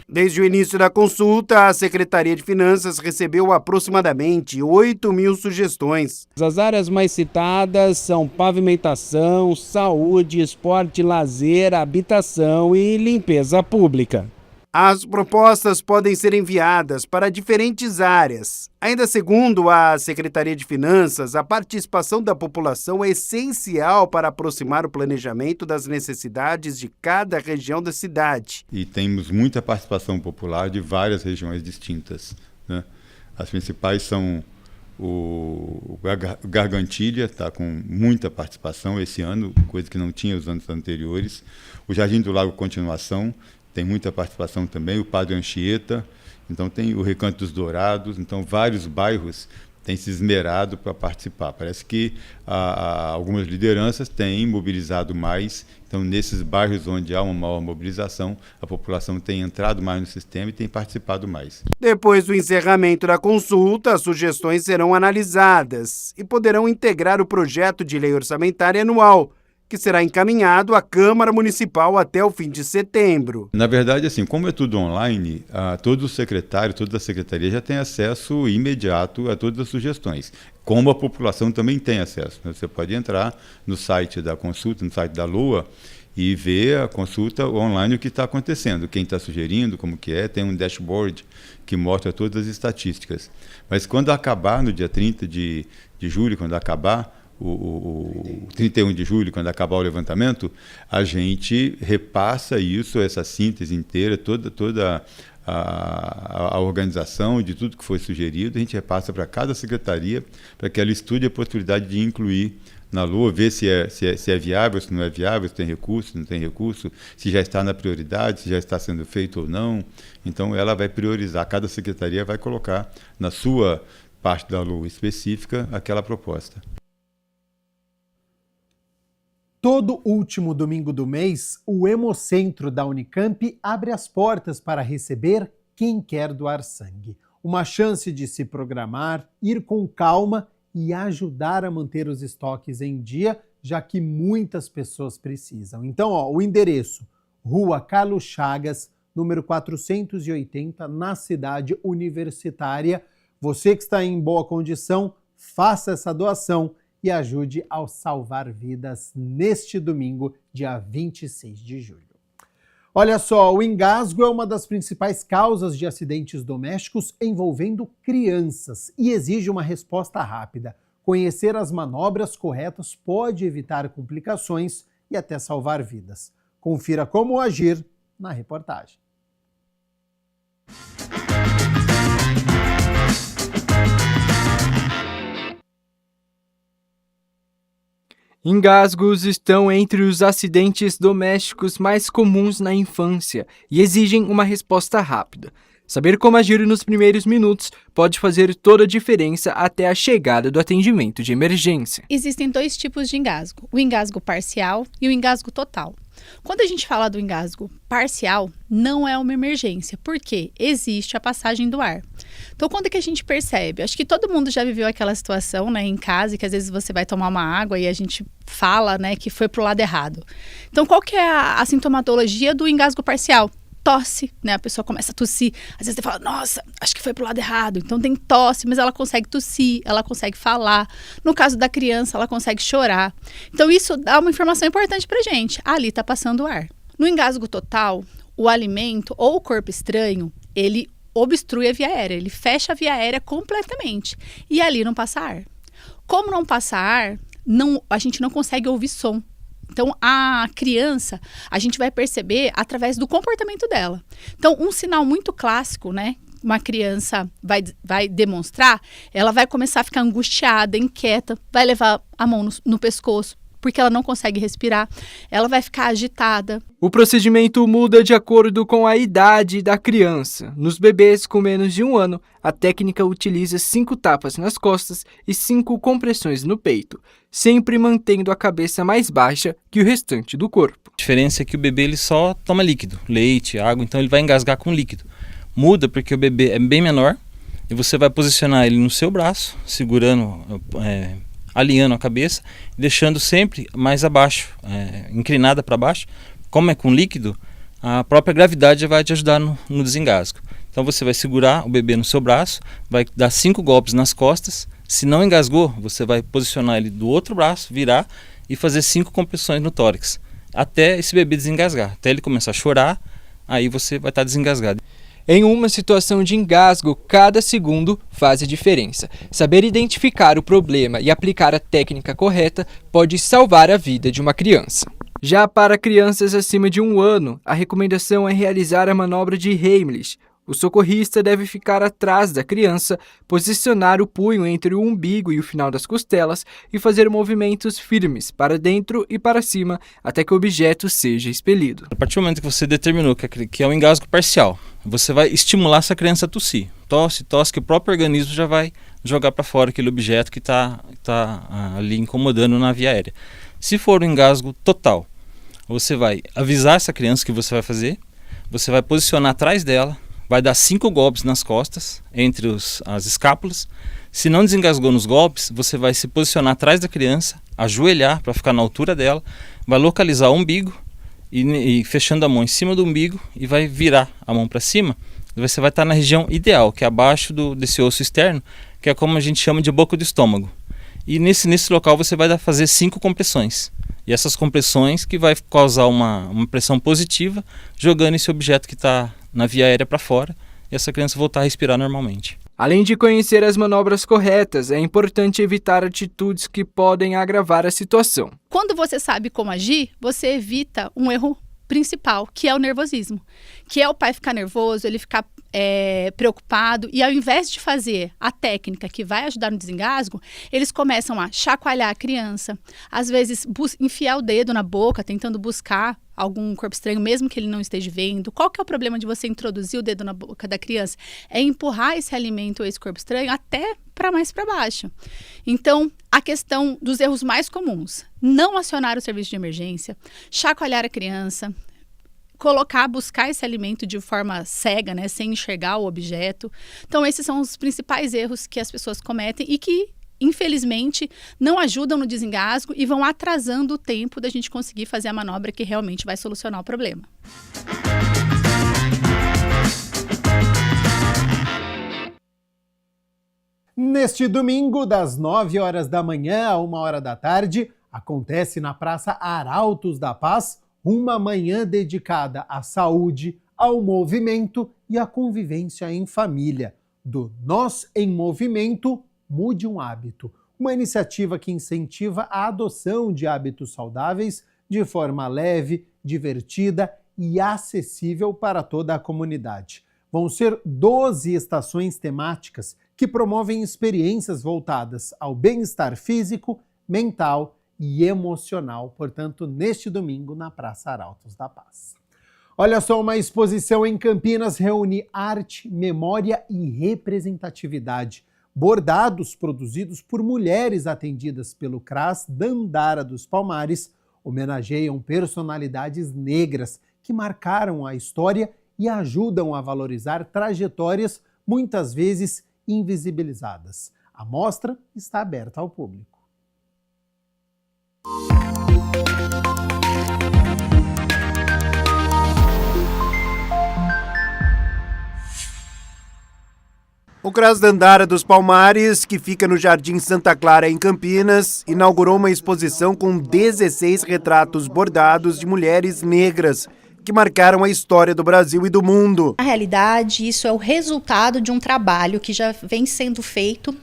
Desde o início da consulta, a Secretaria de Finanças recebeu aproximadamente 8.000 sugestões. As áreas mais citadas são pavimentação, saúde, esporte, lazer, habitação e limpeza pública. As propostas podem ser enviadas para diferentes áreas. Ainda segundo a Secretaria de Finanças, a participação da população é essencial para aproximar o planejamento das necessidades de cada região da cidade. E temos muita participação popular de várias regiões distintas, né? As principais são o Gargantilha, está com muita participação esse ano, coisa que não tinha os anos anteriores. O Jardim do Lago Continuação tem muita participação também, o Padre Anchieta, então tem o Recanto dos Dourados, então vários bairros têm se esmerado para participar. Parece que algumas lideranças têm mobilizado mais, então nesses bairros onde há uma maior mobilização, a população tem entrado mais no sistema e tem participado mais. Depois do encerramento da consulta, as sugestões serão analisadas e poderão integrar o projeto de lei orçamentária anual, que será encaminhado à Câmara Municipal até o fim de setembro. Na verdade, assim, como é tudo online, todos os secretários, toda a secretaria já tem acesso imediato a todas as sugestões, como a população também tem acesso, né? Você pode entrar no site da consulta, no site da LOA, e ver a consulta online o que está acontecendo, quem está sugerindo, como que é, tem um dashboard que mostra todas as estatísticas. Mas quando acabar, no dia 30 de julho, quando acabar o 31 de julho, quando acabar o levantamento, a gente repassa isso, essa síntese inteira, toda a organização de tudo que foi sugerido, a gente repassa para cada secretaria, para que ela estude a possibilidade de incluir na LOA, ver se é viável, se não é viável, se tem recurso, se não tem recurso, se já está na prioridade, se já está sendo feito ou não. Então, ela vai priorizar, cada secretaria vai colocar na sua parte da LOA específica aquela proposta. Todo último domingo do mês, o Hemocentro da Unicamp abre as portas para receber quem quer doar sangue. Uma chance de se programar, ir com calma e ajudar a manter os estoques em dia, já que muitas pessoas precisam. Então, o endereço, Rua Carlos Chagas, número 480, na cidade universitária. Você que está em boa condição, faça essa doação e ajude a salvar vidas neste domingo, dia 26 de julho. Olha só, o engasgo é uma das principais causas de acidentes domésticos envolvendo crianças e exige uma resposta rápida. Conhecer as manobras corretas pode evitar complicações e até salvar vidas. Confira como agir na reportagem. Engasgos estão entre os acidentes domésticos mais comuns na infância e exigem uma resposta rápida. Saber como agir nos primeiros minutos pode fazer toda a diferença até a chegada do atendimento de emergência. Existem dois tipos de engasgo, o engasgo parcial e o engasgo total. Quando a gente fala do engasgo parcial, não é uma emergência, porque existe a passagem do ar. Então, quando é que a gente percebe? Acho que todo mundo já viveu aquela situação, né, em casa, que às vezes você vai tomar uma água e a gente fala, né, que foi pro lado errado. Então, qual que é a sintomatologia do engasgo parcial? Tosse, né? A pessoa começa a tossir. Às vezes você fala, nossa, acho que foi pro lado errado. Então tem tosse, mas ela consegue tossir, ela consegue falar. No caso da criança, ela consegue chorar. Então isso dá uma informação importante pra gente. Ali tá passando ar. No engasgo total, o alimento ou o corpo estranho, ele obstrui a via aérea, ele fecha a via aérea completamente. E ali não passa ar. Como não passa ar, a gente não consegue ouvir som. Então, a criança, a gente vai perceber através do comportamento dela. Então, um sinal muito clássico, né? Uma criança vai demonstrar, ela vai começar a ficar angustiada, inquieta, vai levar a mão no pescoço, porque ela não consegue respirar, ela vai ficar agitada. O procedimento muda de acordo com a idade da criança. Nos bebês com menos de 1 ano, a técnica utiliza 5 tapas nas costas e 5 compressões no peito, sempre mantendo a cabeça mais baixa que o restante do corpo. A diferença é que o bebê ele só toma líquido, leite, água, então ele vai engasgar com líquido. Muda porque o bebê é bem menor e você vai posicionar ele no seu braço, segurando, alinhando a cabeça, deixando sempre mais abaixo, inclinada para baixo. Como é com líquido, a própria gravidade vai te ajudar no desengasgo. Então você vai segurar o bebê no seu braço, vai dar 5 golpes nas costas. Se não engasgou, você vai posicionar ele do outro braço, virar e fazer 5 compressões no tórax, até esse bebê desengasgar, até ele começar a chorar, aí você vai estar desengasgado. Em uma situação de engasgo, cada segundo faz a diferença. Saber identificar o problema e aplicar a técnica correta pode salvar a vida de uma criança. Já para crianças acima de 1 ano, a recomendação é realizar a manobra de Heimlich. O socorrista deve ficar atrás da criança, posicionar o punho entre o umbigo e o final das costelas e fazer movimentos firmes para dentro e para cima até que o objeto seja expelido. A partir do momento que você determinou que é um engasgo parcial, você vai estimular essa criança a tossir. Tosse, que o próprio organismo já vai jogar para fora aquele objeto que está ali incomodando na via aérea. Se for um engasgo total, você vai avisar essa criança que você vai fazer, você vai posicionar atrás dela, vai dar 5 golpes nas costas, entre as escápulas. Se não desengasgou nos golpes, você vai se posicionar atrás da criança, ajoelhar para ficar na altura dela, vai localizar o umbigo e fechando a mão em cima do umbigo e vai virar a mão para cima. Você vai estar na região ideal, que é abaixo desse osso externo, que é como a gente chama de boca do estômago. E nesse local você vai fazer 5 compressões. E essas compressões que vai causar uma pressão positiva, jogando esse objeto que está na via aérea para fora, e essa criança voltar a respirar normalmente. Além de conhecer as manobras corretas, é importante evitar atitudes que podem agravar a situação. Quando você sabe como agir, você evita um erro principal, que é o nervosismo. Que é o pai ficar nervoso, ele ficar preocupado, e ao invés de fazer a técnica que vai ajudar no desengasgo, eles começam a chacoalhar a criança, às vezes enfiar o dedo na boca, tentando buscar algum corpo estranho, mesmo que ele não esteja vendo. Qual que é o problema de você introduzir o dedo na boca da criança? É empurrar esse alimento ou esse corpo estranho até mais para baixo. Então, a questão dos erros mais comuns: não acionar o serviço de emergência, chacoalhar a criança, buscar esse alimento de forma cega, né, sem enxergar o objeto. Então, esses são os principais erros que as pessoas cometem e que, infelizmente, não ajudam no desengasgo e vão atrasando o tempo da gente conseguir fazer a manobra que realmente vai solucionar o problema. Neste domingo, das 9 horas da manhã a 1 hora da tarde, acontece na Praça Arautos da Paz uma manhã dedicada à saúde, ao movimento e à convivência em família. Do Nós em Movimento, Mude um Hábito. Uma iniciativa que incentiva a adoção de hábitos saudáveis de forma leve, divertida e acessível para toda a comunidade. Vão ser 12 estações temáticas que promovem experiências voltadas ao bem-estar físico, mental e emocional, portanto, neste domingo na Praça Arautos da Paz. Olha só, uma exposição em Campinas reúne arte, memória e representatividade. Bordados produzidos por mulheres atendidas pelo CRAS Dandara dos Palmares homenageiam personalidades negras que marcaram a história e ajudam a valorizar trajetórias muitas vezes invisibilizadas. A mostra está aberta ao público. O CRAS Dandara dos Palmares, que fica no Jardim Santa Clara, em Campinas, inaugurou uma exposição com 16 retratos bordados de mulheres negras que marcaram a história do Brasil e do mundo. Na realidade, isso é o resultado de um trabalho que já vem sendo feito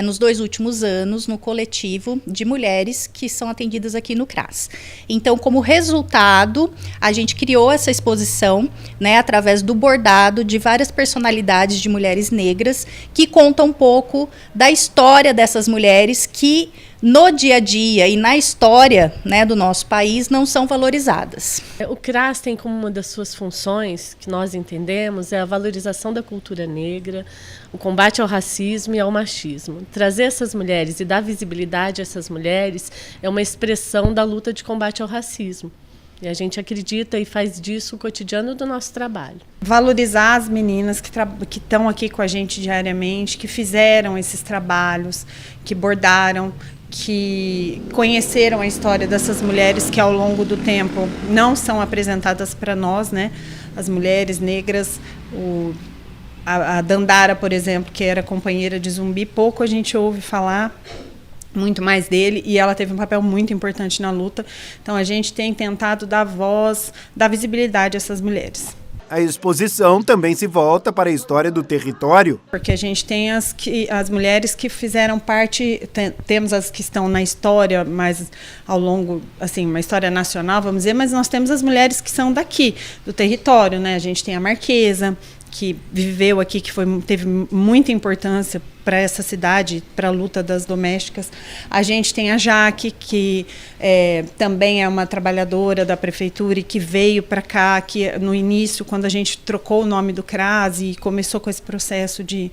nos 2 últimos anos no coletivo de mulheres que são atendidas aqui no CRAS. Então, como resultado, a gente criou essa exposição, né, através do bordado de várias personalidades de mulheres negras que contam um pouco da história dessas mulheres que no dia a dia e na história, né, do nosso país não são valorizadas. O CRAS tem como uma das suas funções, que nós entendemos, é a valorização da cultura negra, o combate ao racismo e ao machismo. Trazer essas mulheres e dar visibilidade a essas mulheres é uma expressão da luta de combate ao racismo. E a gente acredita e faz disso o cotidiano do nosso trabalho. Valorizar as meninas que estão aqui com a gente diariamente, que fizeram esses trabalhos, que bordaram, que conheceram a história dessas mulheres que ao longo do tempo não são apresentadas para nós, né? As mulheres negras, a Dandara, por exemplo, que era companheira de Zumbi, pouco a gente ouve falar, muito mais dele, e ela teve um papel muito importante na luta. Então a gente tem tentado dar voz, dar visibilidade a essas mulheres. A exposição também se volta para a história do território. Porque a gente tem as mulheres que fizeram parte, temos as que estão na história, mais ao longo, assim, uma história nacional, vamos dizer, mas nós temos as mulheres que são daqui, do território, né? A gente tem a Marquesa, que viveu aqui, que teve muita importância para essa cidade, para a luta das domésticas. A gente tem a Jaque, que também é uma trabalhadora da prefeitura e que veio para cá, que no início, quando a gente trocou o nome do CRAS e começou com esse processo de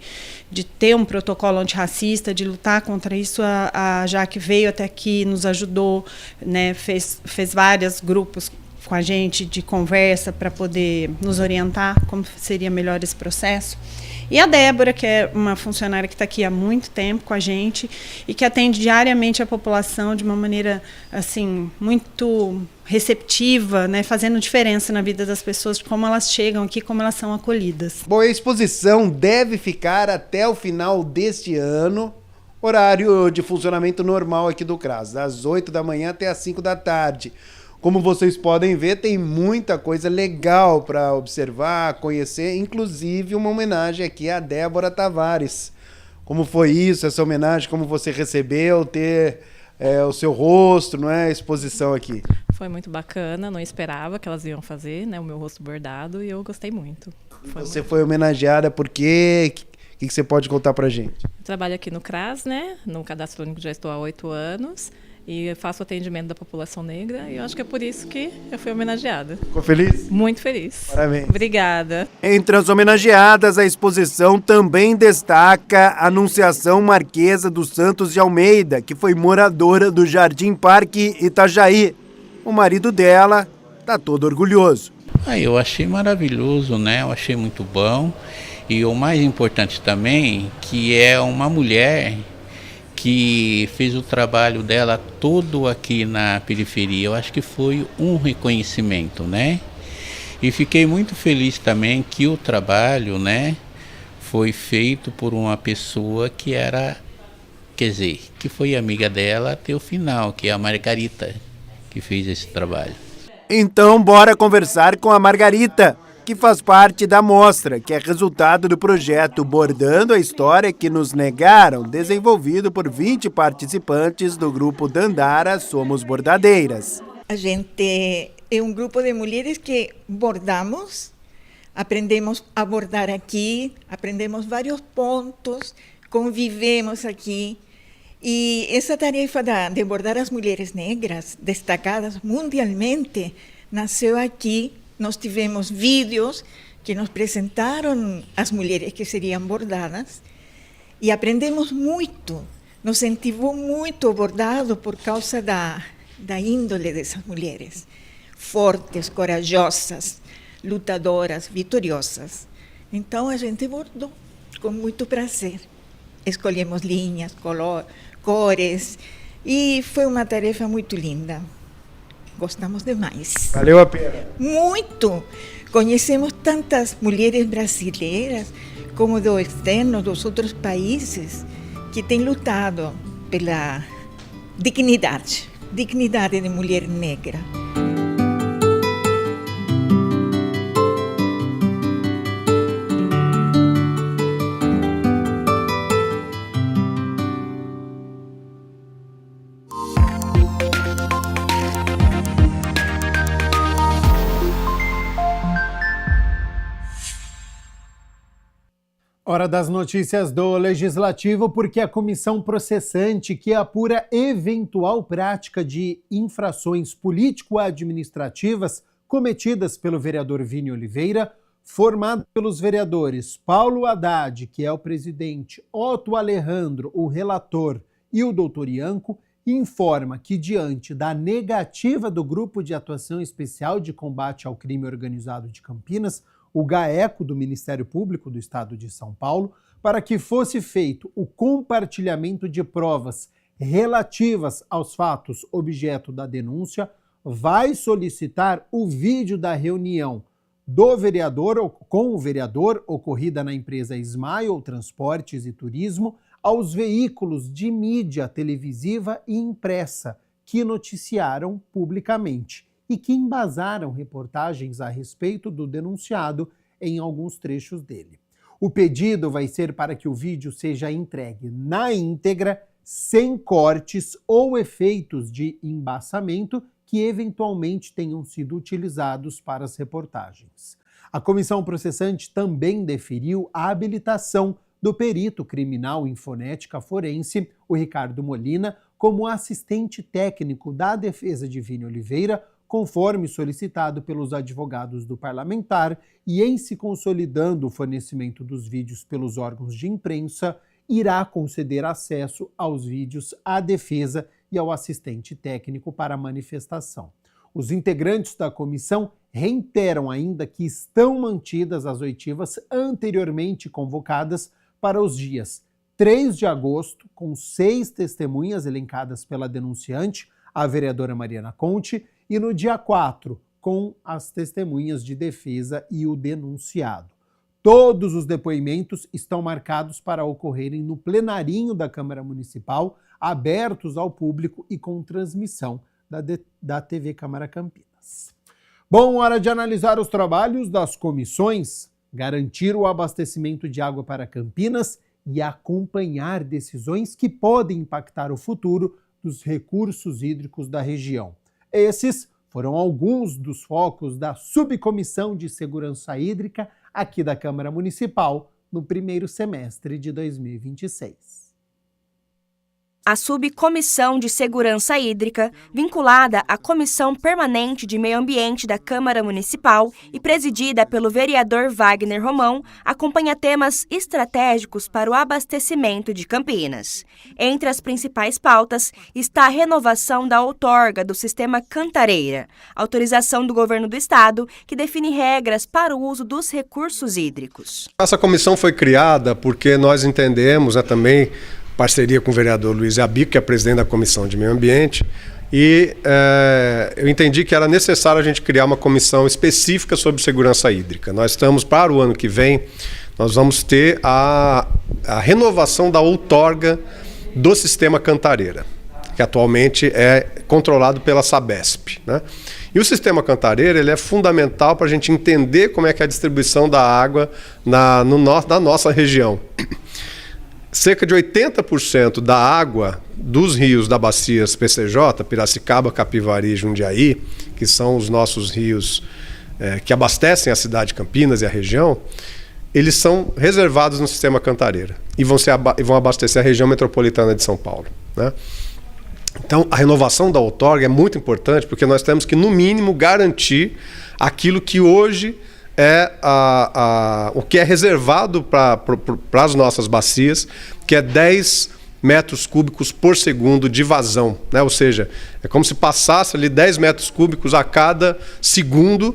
ter um protocolo antirracista, de lutar contra isso, a Jaque veio até aqui, nos ajudou, né, fez vários grupos com a gente de conversa para poder nos orientar como seria melhor esse processo. E a Débora, que é uma funcionária que está aqui há muito tempo com a gente e que atende diariamente a população de uma maneira assim muito receptiva, né, fazendo diferença na vida das pessoas, de como elas chegam aqui, como elas são acolhidas. Bom, a exposição deve ficar até o final deste ano, horário de funcionamento normal aqui do CRAS, das 8 da manhã até as 5 da tarde. Como vocês podem ver, tem muita coisa legal para observar, conhecer, inclusive uma homenagem aqui a Débora Tavares. Como foi isso, essa homenagem, como você recebeu, ter o seu rosto, não é, a exposição aqui? Foi muito bacana, não esperava que elas iam fazer, né, o meu rosto bordado, e eu gostei muito. Você foi homenageada por quê? O que você pode contar pra gente? Eu trabalho aqui no CRAS, né, no Cadastro Único já estou há 8 anos, e faço atendimento da população negra, e eu acho que é por isso que eu fui homenageada. Ficou feliz? Muito feliz. Parabéns. Obrigada. Entre as homenageadas, a exposição também destaca a Anunciação Marquesa dos Santos de Almeida, que foi moradora do Jardim Parque Itajaí. O marido dela está todo orgulhoso. Eu achei maravilhoso, né? Eu achei muito bom. E o mais importante também, que é uma mulher que fez o trabalho dela todo aqui na periferia. Eu acho que foi um reconhecimento, né? E fiquei muito feliz também que o trabalho, né, foi feito por uma pessoa que era, quer dizer, que foi amiga dela até o final, que é a Margarita, que fez esse trabalho. Então, bora conversar com a Margarita, que faz parte da mostra, que é resultado do projeto Bordando a História que nos negaram, desenvolvido por 20 participantes do grupo Dandara Somos Bordadeiras. A gente é um grupo de mulheres que bordamos, aprendemos a bordar aqui, aprendemos vários pontos, convivemos aqui. E essa tarefa de bordar as mulheres negras, destacadas mundialmente, nasceu aqui. Nós tivemos vídeos que nos apresentaram as mulheres que seriam bordadas e aprendemos muito. Nos incentivou muito o bordado por causa da índole dessas mulheres. Fortes, corajosas, lutadoras, vitoriosas. Então a gente bordou com muito prazer. Escolhemos linhas, cores e foi uma tarefa muito linda. Gostamos demais. Valeu a pena. Muito. Conhecemos tantas mulheres brasileiras como do externo, dos outros países, que têm lutado pela dignidade de mulher negra. Hora das notícias do Legislativo, porque a comissão processante que apura eventual prática de infrações político-administrativas cometidas pelo vereador Vini Oliveira, formado pelos vereadores Paulo Haddad, que é o presidente, Otto Alejandro, o relator, e o doutor Ianco, informa que, diante da negativa do Grupo de Atuação Especial de Combate ao Crime Organizado de Campinas, o GAECO do Ministério Público do Estado de São Paulo, para que fosse feito o compartilhamento de provas relativas aos fatos objeto da denúncia, vai solicitar o vídeo da reunião do vereador com o vereador ocorrida na empresa Smile Transportes e Turismo aos veículos de mídia televisiva e impressa que noticiaram publicamente e que embasaram reportagens a respeito do denunciado em alguns trechos dele. O pedido vai ser para que o vídeo seja entregue na íntegra, sem cortes ou efeitos de embaçamento que eventualmente tenham sido utilizados para as reportagens. A comissão processante também deferiu a habilitação do perito criminal em fonética forense, o Ricardo Molina, como assistente técnico da defesa de Vini Oliveira, conforme solicitado pelos advogados do parlamentar, e em se consolidando o fornecimento dos vídeos pelos órgãos de imprensa, irá conceder acesso aos vídeos à defesa e ao assistente técnico para a manifestação. Os integrantes da comissão reiteram ainda que estão mantidas as oitivas anteriormente convocadas para os dias 3 de agosto, com 6 testemunhas elencadas pela denunciante, a vereadora Mariana Conte, e no dia 4, com as testemunhas de defesa e o denunciado. Todos os depoimentos estão marcados para ocorrerem no plenarinho da Câmara Municipal, abertos ao público e com transmissão da TV Câmara Campinas. Bom, hora de analisar os trabalhos das comissões, garantir o abastecimento de água para Campinas e acompanhar decisões que podem impactar o futuro dos recursos hídricos da região. Esses foram alguns dos focos da Subcomissão de Segurança Hídrica aqui da Câmara Municipal no primeiro semestre de 2026. A Subcomissão de Segurança Hídrica, vinculada à Comissão Permanente de Meio Ambiente da Câmara Municipal e presidida pelo vereador Wagner Romão, acompanha temas estratégicos para o abastecimento de Campinas. Entre as principais pautas está a renovação da outorga do sistema Cantareira, autorização do governo do estado que define regras para o uso dos recursos hídricos. Essa comissão foi criada porque nós entendemos também parceria com o vereador Luiz Abico, que é presidente da Comissão de Meio Ambiente, e eu entendi que era necessário a gente criar uma comissão específica sobre segurança hídrica. Nós estamos, para o ano que vem, nós vamos ter a renovação da outorga do sistema Cantareira, que atualmente é controlado pela Sabesp, né? E o sistema Cantareira ele é fundamental para a gente entender como é que é a distribuição da água na nossa região. Cerca de 80% da água dos rios da bacias PCJ, Piracicaba, Capivari e Jundiaí, que são os nossos rios que abastecem a cidade de Campinas e a região, eles são reservados no sistema Cantareira e vão abastecer a região metropolitana de São Paulo, né? Então, a renovação da outorga é muito importante porque nós temos que, no mínimo, garantir aquilo que hoje o que é reservado para as nossas bacias, que é 10 metros cúbicos por segundo de vazão, né? Ou seja, é como se passasse ali 10 metros cúbicos a cada segundo,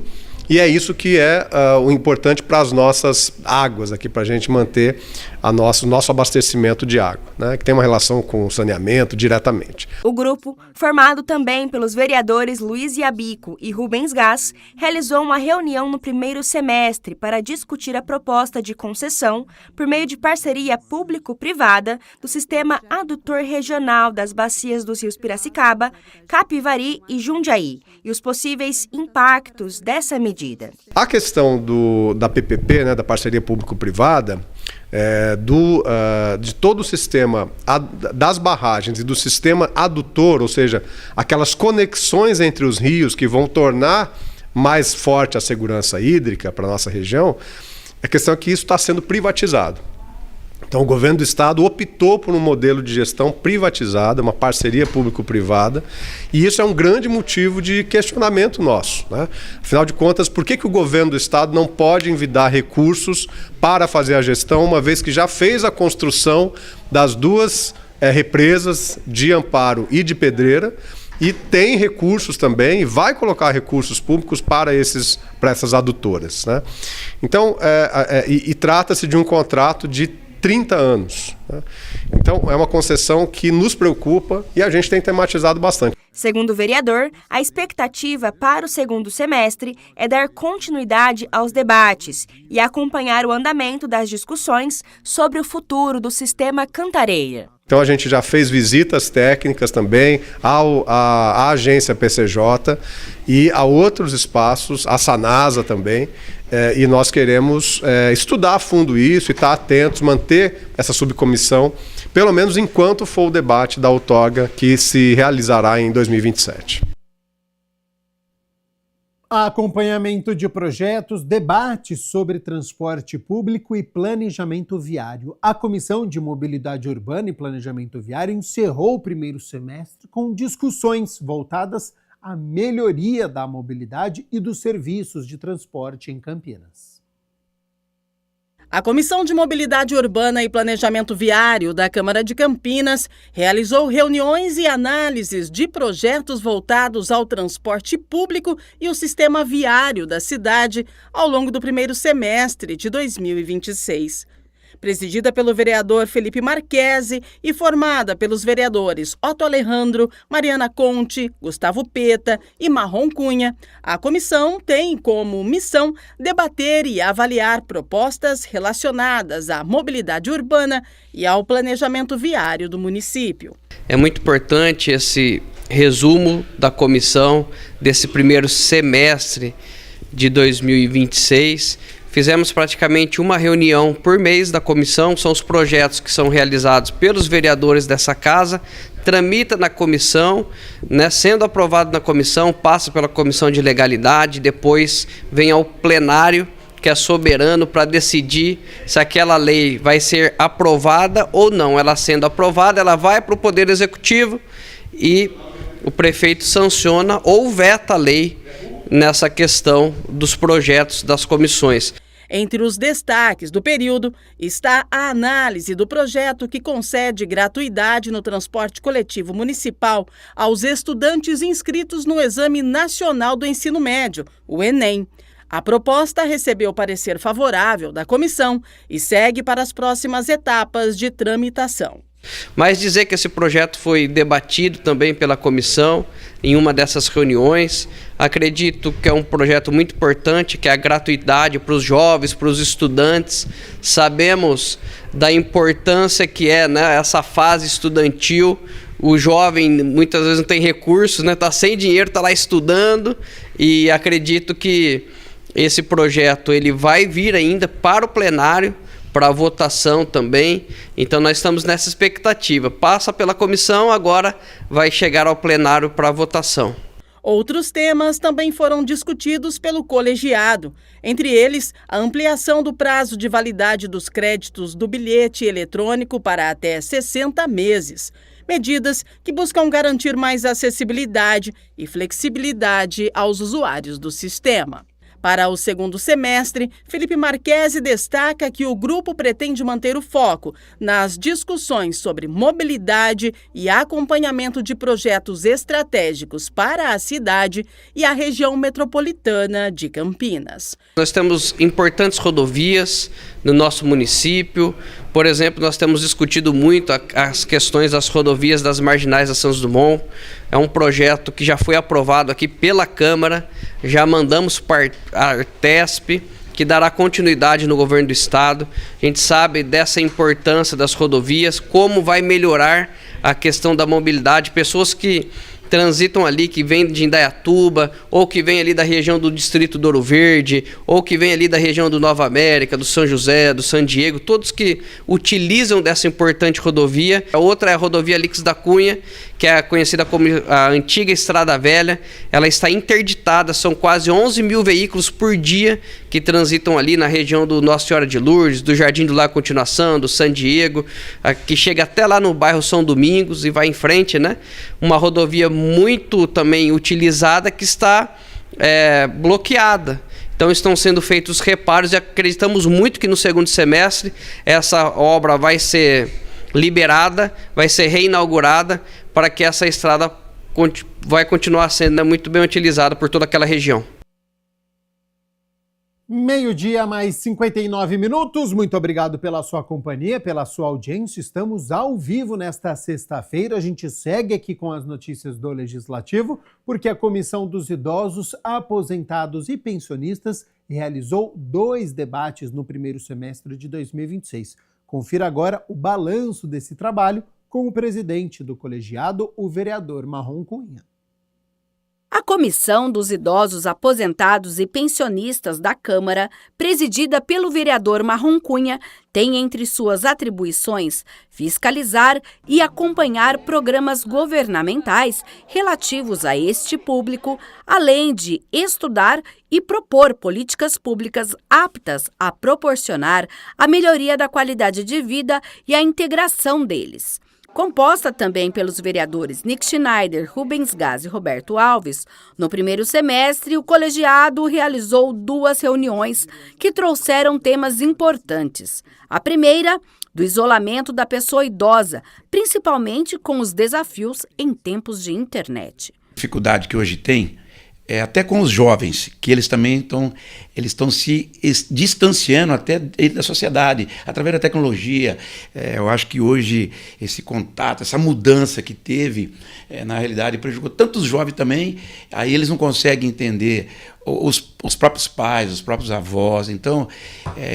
e é isso que é o importante para as nossas águas aqui, para a gente manter o nosso abastecimento de água, né? Que tem uma relação com o saneamento diretamente. O grupo, formado também pelos vereadores Luiz Abico e Rubens Gás, realizou uma reunião no primeiro semestre para discutir a proposta de concessão, por meio de parceria público-privada, do sistema adutor regional das bacias dos rios Piracicaba, Capivari e Jundiaí, e os possíveis impactos dessa medida. A questão da PPP, né, da parceria público-privada, de todo o sistema das barragens e do sistema adutor, ou seja, aquelas conexões entre os rios que vão tornar mais forte a segurança hídrica para a nossa região, a questão é que isso está sendo privatizado. Então, o governo do estado optou por um modelo de gestão privatizada, uma parceria público-privada, e isso é um grande motivo de questionamento nosso, né? Afinal de contas, por que o governo do estado não pode envidar recursos para fazer a gestão, uma vez que já fez a construção das duas represas de Amparo e de Pedreira, e tem recursos também, e vai colocar recursos públicos para essas adutoras, né? Então, trata-se de um contrato de 30 anos. Né? Então, é uma concessão que nos preocupa e a gente tem tematizado bastante. Segundo o vereador, a expectativa para o segundo semestre é dar continuidade aos debates e acompanhar o andamento das discussões sobre o futuro do sistema Cantareira. Então, a gente já fez visitas técnicas também à agência PCJ e a outros espaços, a Sanasa também, e nós queremos estudar a fundo isso e estar atentos, manter essa subcomissão, pelo menos enquanto for o debate da outorga que se realizará em 2027. Acompanhamento de projetos, debates sobre transporte público e planejamento viário. A Comissão de Mobilidade Urbana e Planejamento Viário encerrou o primeiro semestre com discussões voltadas à melhoria da mobilidade e dos serviços de transporte em Campinas. A Comissão de Mobilidade Urbana e Planejamento Viário da Câmara de Campinas realizou reuniões e análises de projetos voltados ao transporte público e o sistema viário da cidade ao longo do primeiro semestre de 2026. Presidida pelo vereador Felipe Marquesi e formada pelos vereadores Otto Alejandro, Mariana Conte, Gustavo Peta e Marrom Cunha, a comissão tem como missão debater e avaliar propostas relacionadas à mobilidade urbana e ao planejamento viário do município. É muito importante resumo da comissão desse primeiro semestre de 2026. Fizemos praticamente uma reunião por mês da comissão, são os projetos que são realizados pelos vereadores dessa casa, tramita na comissão, né, sendo aprovado na comissão, passa pela comissão de legalidade, depois vem ao plenário, que é soberano para decidir se aquela lei vai ser aprovada ou não. Ela sendo aprovada, ela vai para o Poder Executivo e o prefeito sanciona ou veta a lei nessa questão dos projetos das comissões. Entre os destaques do período está a análise do projeto que concede gratuidade no transporte coletivo municipal aos estudantes inscritos no Exame Nacional do Ensino Médio, o Enem. A proposta recebeu parecer favorável da comissão e segue para as próximas etapas de tramitação. Mas dizer que esse projeto foi debatido também pela comissão em uma dessas reuniões, acredito que é um projeto muito importante, que é a gratuidade para os jovens, para os estudantes. Sabemos da importância que é, né, essa fase estudantil. O jovem muitas vezes não tem recursos, né, está sem dinheiro, está lá estudando, e acredito que esse projeto ele vai vir ainda para o plenário, para a votação também. Então nós estamos nessa expectativa. Passa pela comissão, agora vai chegar ao plenário para a votação. Outros temas também foram discutidos pelo colegiado, entre eles a ampliação do prazo de validade dos créditos do bilhete eletrônico para até 60 meses. Medidas que buscam garantir mais acessibilidade e flexibilidade aos usuários do sistema. Para o segundo semestre, Felipe Marchese destaca que o grupo pretende manter o foco nas discussões sobre mobilidade e acompanhamento de projetos estratégicos para a cidade e a região metropolitana de Campinas. Nós temos importantes rodovias no nosso município. Por exemplo, nós temos discutido muito as questões das rodovias das marginais da Santos Dumont. É um projeto que já foi aprovado aqui pela Câmara, já mandamos para a Artesp, que dará continuidade no governo do estado. A gente sabe dessa importância das rodovias, como vai melhorar a questão da mobilidade, pessoas que transitam ali, que vêm de Indaiatuba, ou que vêm ali da região do distrito do Ouro Verde, ou que vêm ali da região do Nova América, do São José, do San Diego, todos que utilizam dessa importante rodovia. A outra é a rodovia Alix da Cunha, que é conhecida como a antiga Estrada Velha. Ela está interditada, são quase 11 mil veículos por dia que transitam ali na região do Nossa Senhora de Lourdes, do Jardim do Lago Continuação, do San Diego, que chega até lá no bairro São Domingos e vai em frente, né? Uma rodovia muito também utilizada que está bloqueada. Então estão sendo feitos reparos e acreditamos muito que no segundo semestre essa obra vai ser liberada, vai ser reinaugurada para que essa estrada vai continuar sendo muito bem utilizada por toda aquela região. 12:00 mais 59 minutos. Muito obrigado pela sua companhia, pela sua audiência. Estamos ao vivo nesta sexta-feira. A gente segue aqui com as notícias do Legislativo, porque a Comissão dos Idosos, Aposentados e Pensionistas realizou 2 debates no primeiro semestre de 2026. Confira agora o balanço desse trabalho com o presidente do colegiado, o vereador Marrom Cunha. A Comissão dos Idosos Aposentados e Pensionistas da Câmara, presidida pelo vereador Marrom Cunha, tem entre suas atribuições fiscalizar e acompanhar programas governamentais relativos a este público, além de estudar e propor políticas públicas aptas a proporcionar a melhoria da qualidade de vida e a integração deles. Composta também pelos vereadores Nick Schneider, Rubens Gás e Roberto Alves, no primeiro semestre, o colegiado realizou 2 reuniões que trouxeram temas importantes. A primeira, do isolamento da pessoa idosa, principalmente com os desafios em tempos de internet. A dificuldade que hoje tem até com os jovens, que eles também estão se distanciando até da sociedade, através da tecnologia. Eu acho que hoje esse contato, essa mudança que teve, na realidade prejudicou tantos jovens também, aí eles não conseguem entender os próprios pais, os próprios avós. Então,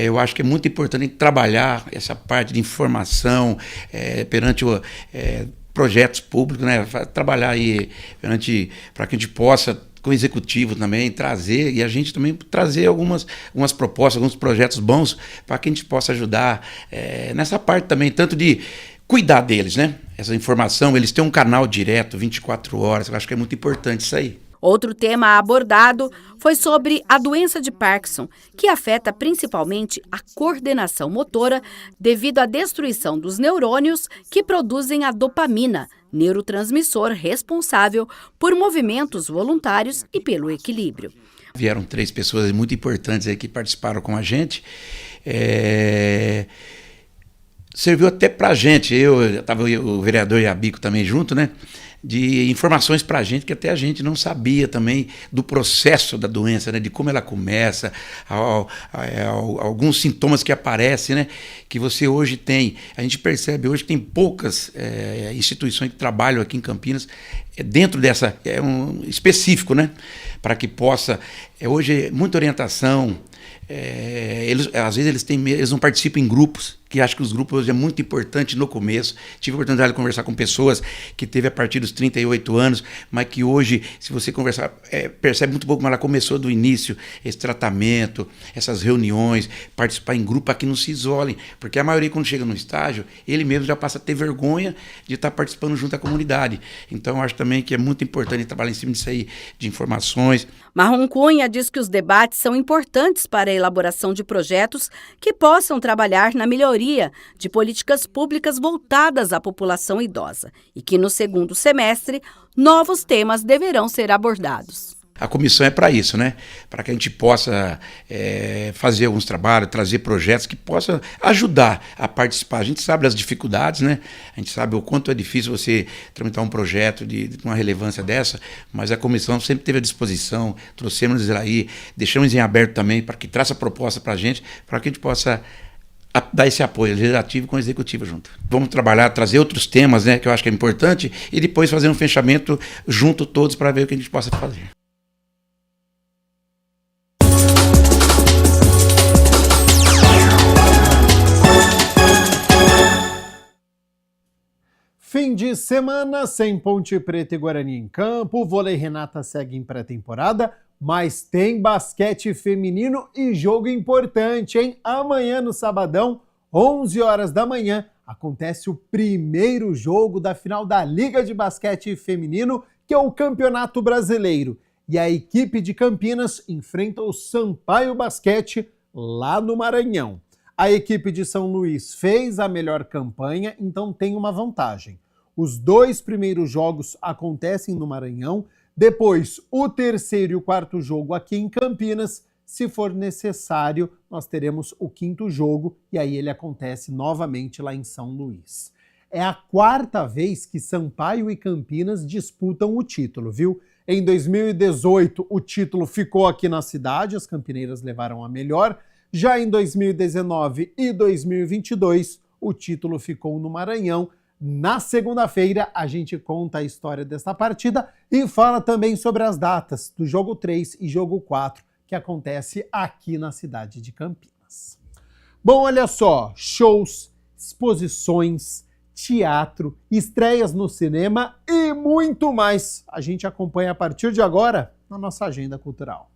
eu acho que é muito importante trabalhar essa parte de informação perante projetos públicos, né? Trabalhar aí para que a gente possa, com o executivo também, trazer, e a gente também trazer algumas propostas, alguns projetos bons para que a gente possa ajudar nessa parte também, tanto de cuidar deles, né? Essa informação, eles têm um canal direto, 24 horas, eu acho que é muito importante isso aí. Outro tema abordado foi sobre a doença de Parkinson, que afeta principalmente a coordenação motora devido à destruição dos neurônios que produzem a dopamina, neurotransmissor responsável por movimentos voluntários e pelo equilíbrio. Vieram 3 pessoas muito importantes aí que participaram com a gente. Serviu até para a gente, estava o vereador Iabico também junto, né? De informações para a gente que até a gente não sabia também do processo da doença, né? De como ela começa, alguns sintomas que aparecem, né? Que você hoje tem, a gente percebe hoje que tem poucas instituições que trabalham aqui em Campinas dentro dessa, específico, né? Para que possa, hoje muita orientação, às vezes eles não participam em grupos, que acho que os grupos hoje é muito importante no começo. Tive a oportunidade de conversar com pessoas que teve a partir dos 38 anos, mas que hoje, se você conversar, percebe muito pouco como ela começou do início, esse tratamento, essas reuniões, participar em grupo, para que não se isolem, porque a maioria quando chega no estágio, ele mesmo já passa a ter vergonha de estar participando junto à comunidade. Então, acho também que é muito importante trabalhar em cima disso aí, de informações. Marrom Cunha diz que os debates são importantes para a elaboração de projetos que possam trabalhar na melhoria de políticas públicas voltadas à população idosa e que no segundo semestre novos temas deverão ser abordados. A comissão é para isso, né? Para que a gente possa fazer alguns trabalhos, trazer projetos que possam ajudar a participar. A gente sabe das dificuldades, né? A gente sabe o quanto é difícil você tramitar um projeto de uma relevância dessa, mas a comissão sempre teve à disposição, trouxemos aí, deixamos em aberto também para que traça proposta para a gente que a gente possa dar esse apoio legislativo com o executivo junto. Vamos trabalhar, trazer outros temas, né, que eu acho que é importante, e depois fazer um fechamento junto todos para ver o que a gente possa fazer. Fim de semana sem Ponte Preta e Guarani em campo, o Vôlei Renata segue em pré-temporada, mas tem basquete feminino e jogo importante, hein? Amanhã no sabadão, 11 horas da manhã, acontece o primeiro jogo da final da Liga de Basquete Feminino, que é o Campeonato Brasileiro. E a equipe de Campinas enfrenta o Sampaio Basquete lá no Maranhão. A equipe de São Luís fez a melhor campanha, então tem uma vantagem. Os 2 primeiros jogos acontecem no Maranhão, depois o 3º e o 4º jogo aqui em Campinas. Se for necessário, nós teremos o 5º jogo e aí ele acontece novamente lá em São Luís. É a 4ª vez que Sampaio e Campinas disputam o título, viu? Em 2018 o título ficou aqui na cidade, as campineiras levaram a melhor. Já em 2019 e 2022, o título ficou no Maranhão. Na segunda-feira, a gente conta a história dessa partida e fala também sobre as datas do jogo 3 e jogo 4, que acontece aqui na cidade de Campinas. Bom, olha só, shows, exposições, teatro, estreias no cinema e muito mais. A gente acompanha a partir de agora na nossa agenda cultural.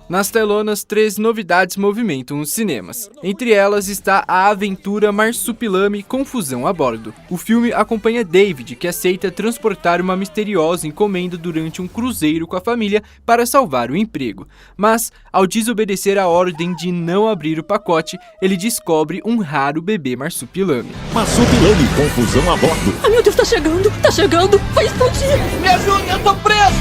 Nas telonas, 3 novidades movimentam os cinemas. Entre elas está a aventura Marsupilame Confusão a Bordo. O filme acompanha David, que aceita transportar uma misteriosa encomenda durante um cruzeiro com a família para salvar o emprego. Mas, ao desobedecer a ordem de não abrir o pacote, ele descobre um raro bebê marsupilame. Marsupilame Confusão a Bordo. Ai meu Deus, tá chegando, vai explodir! Me ajude, eu tô preso!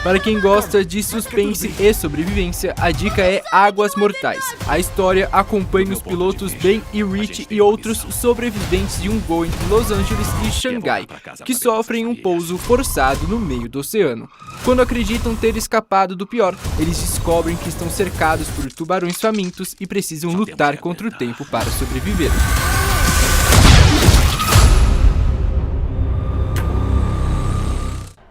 Para quem gosta de suspense e sobrevivência, a dica é Águas Mortais. A história acompanha os pilotos Ben e Rich e outros sobreviventes de um voo entre Los Angeles e Xangai, que sofrem um pouso forçado no meio do oceano. Quando acreditam ter escapado do pior, eles descobrem que estão cercados por tubarões famintos e precisam lutar contra o tempo para sobreviver.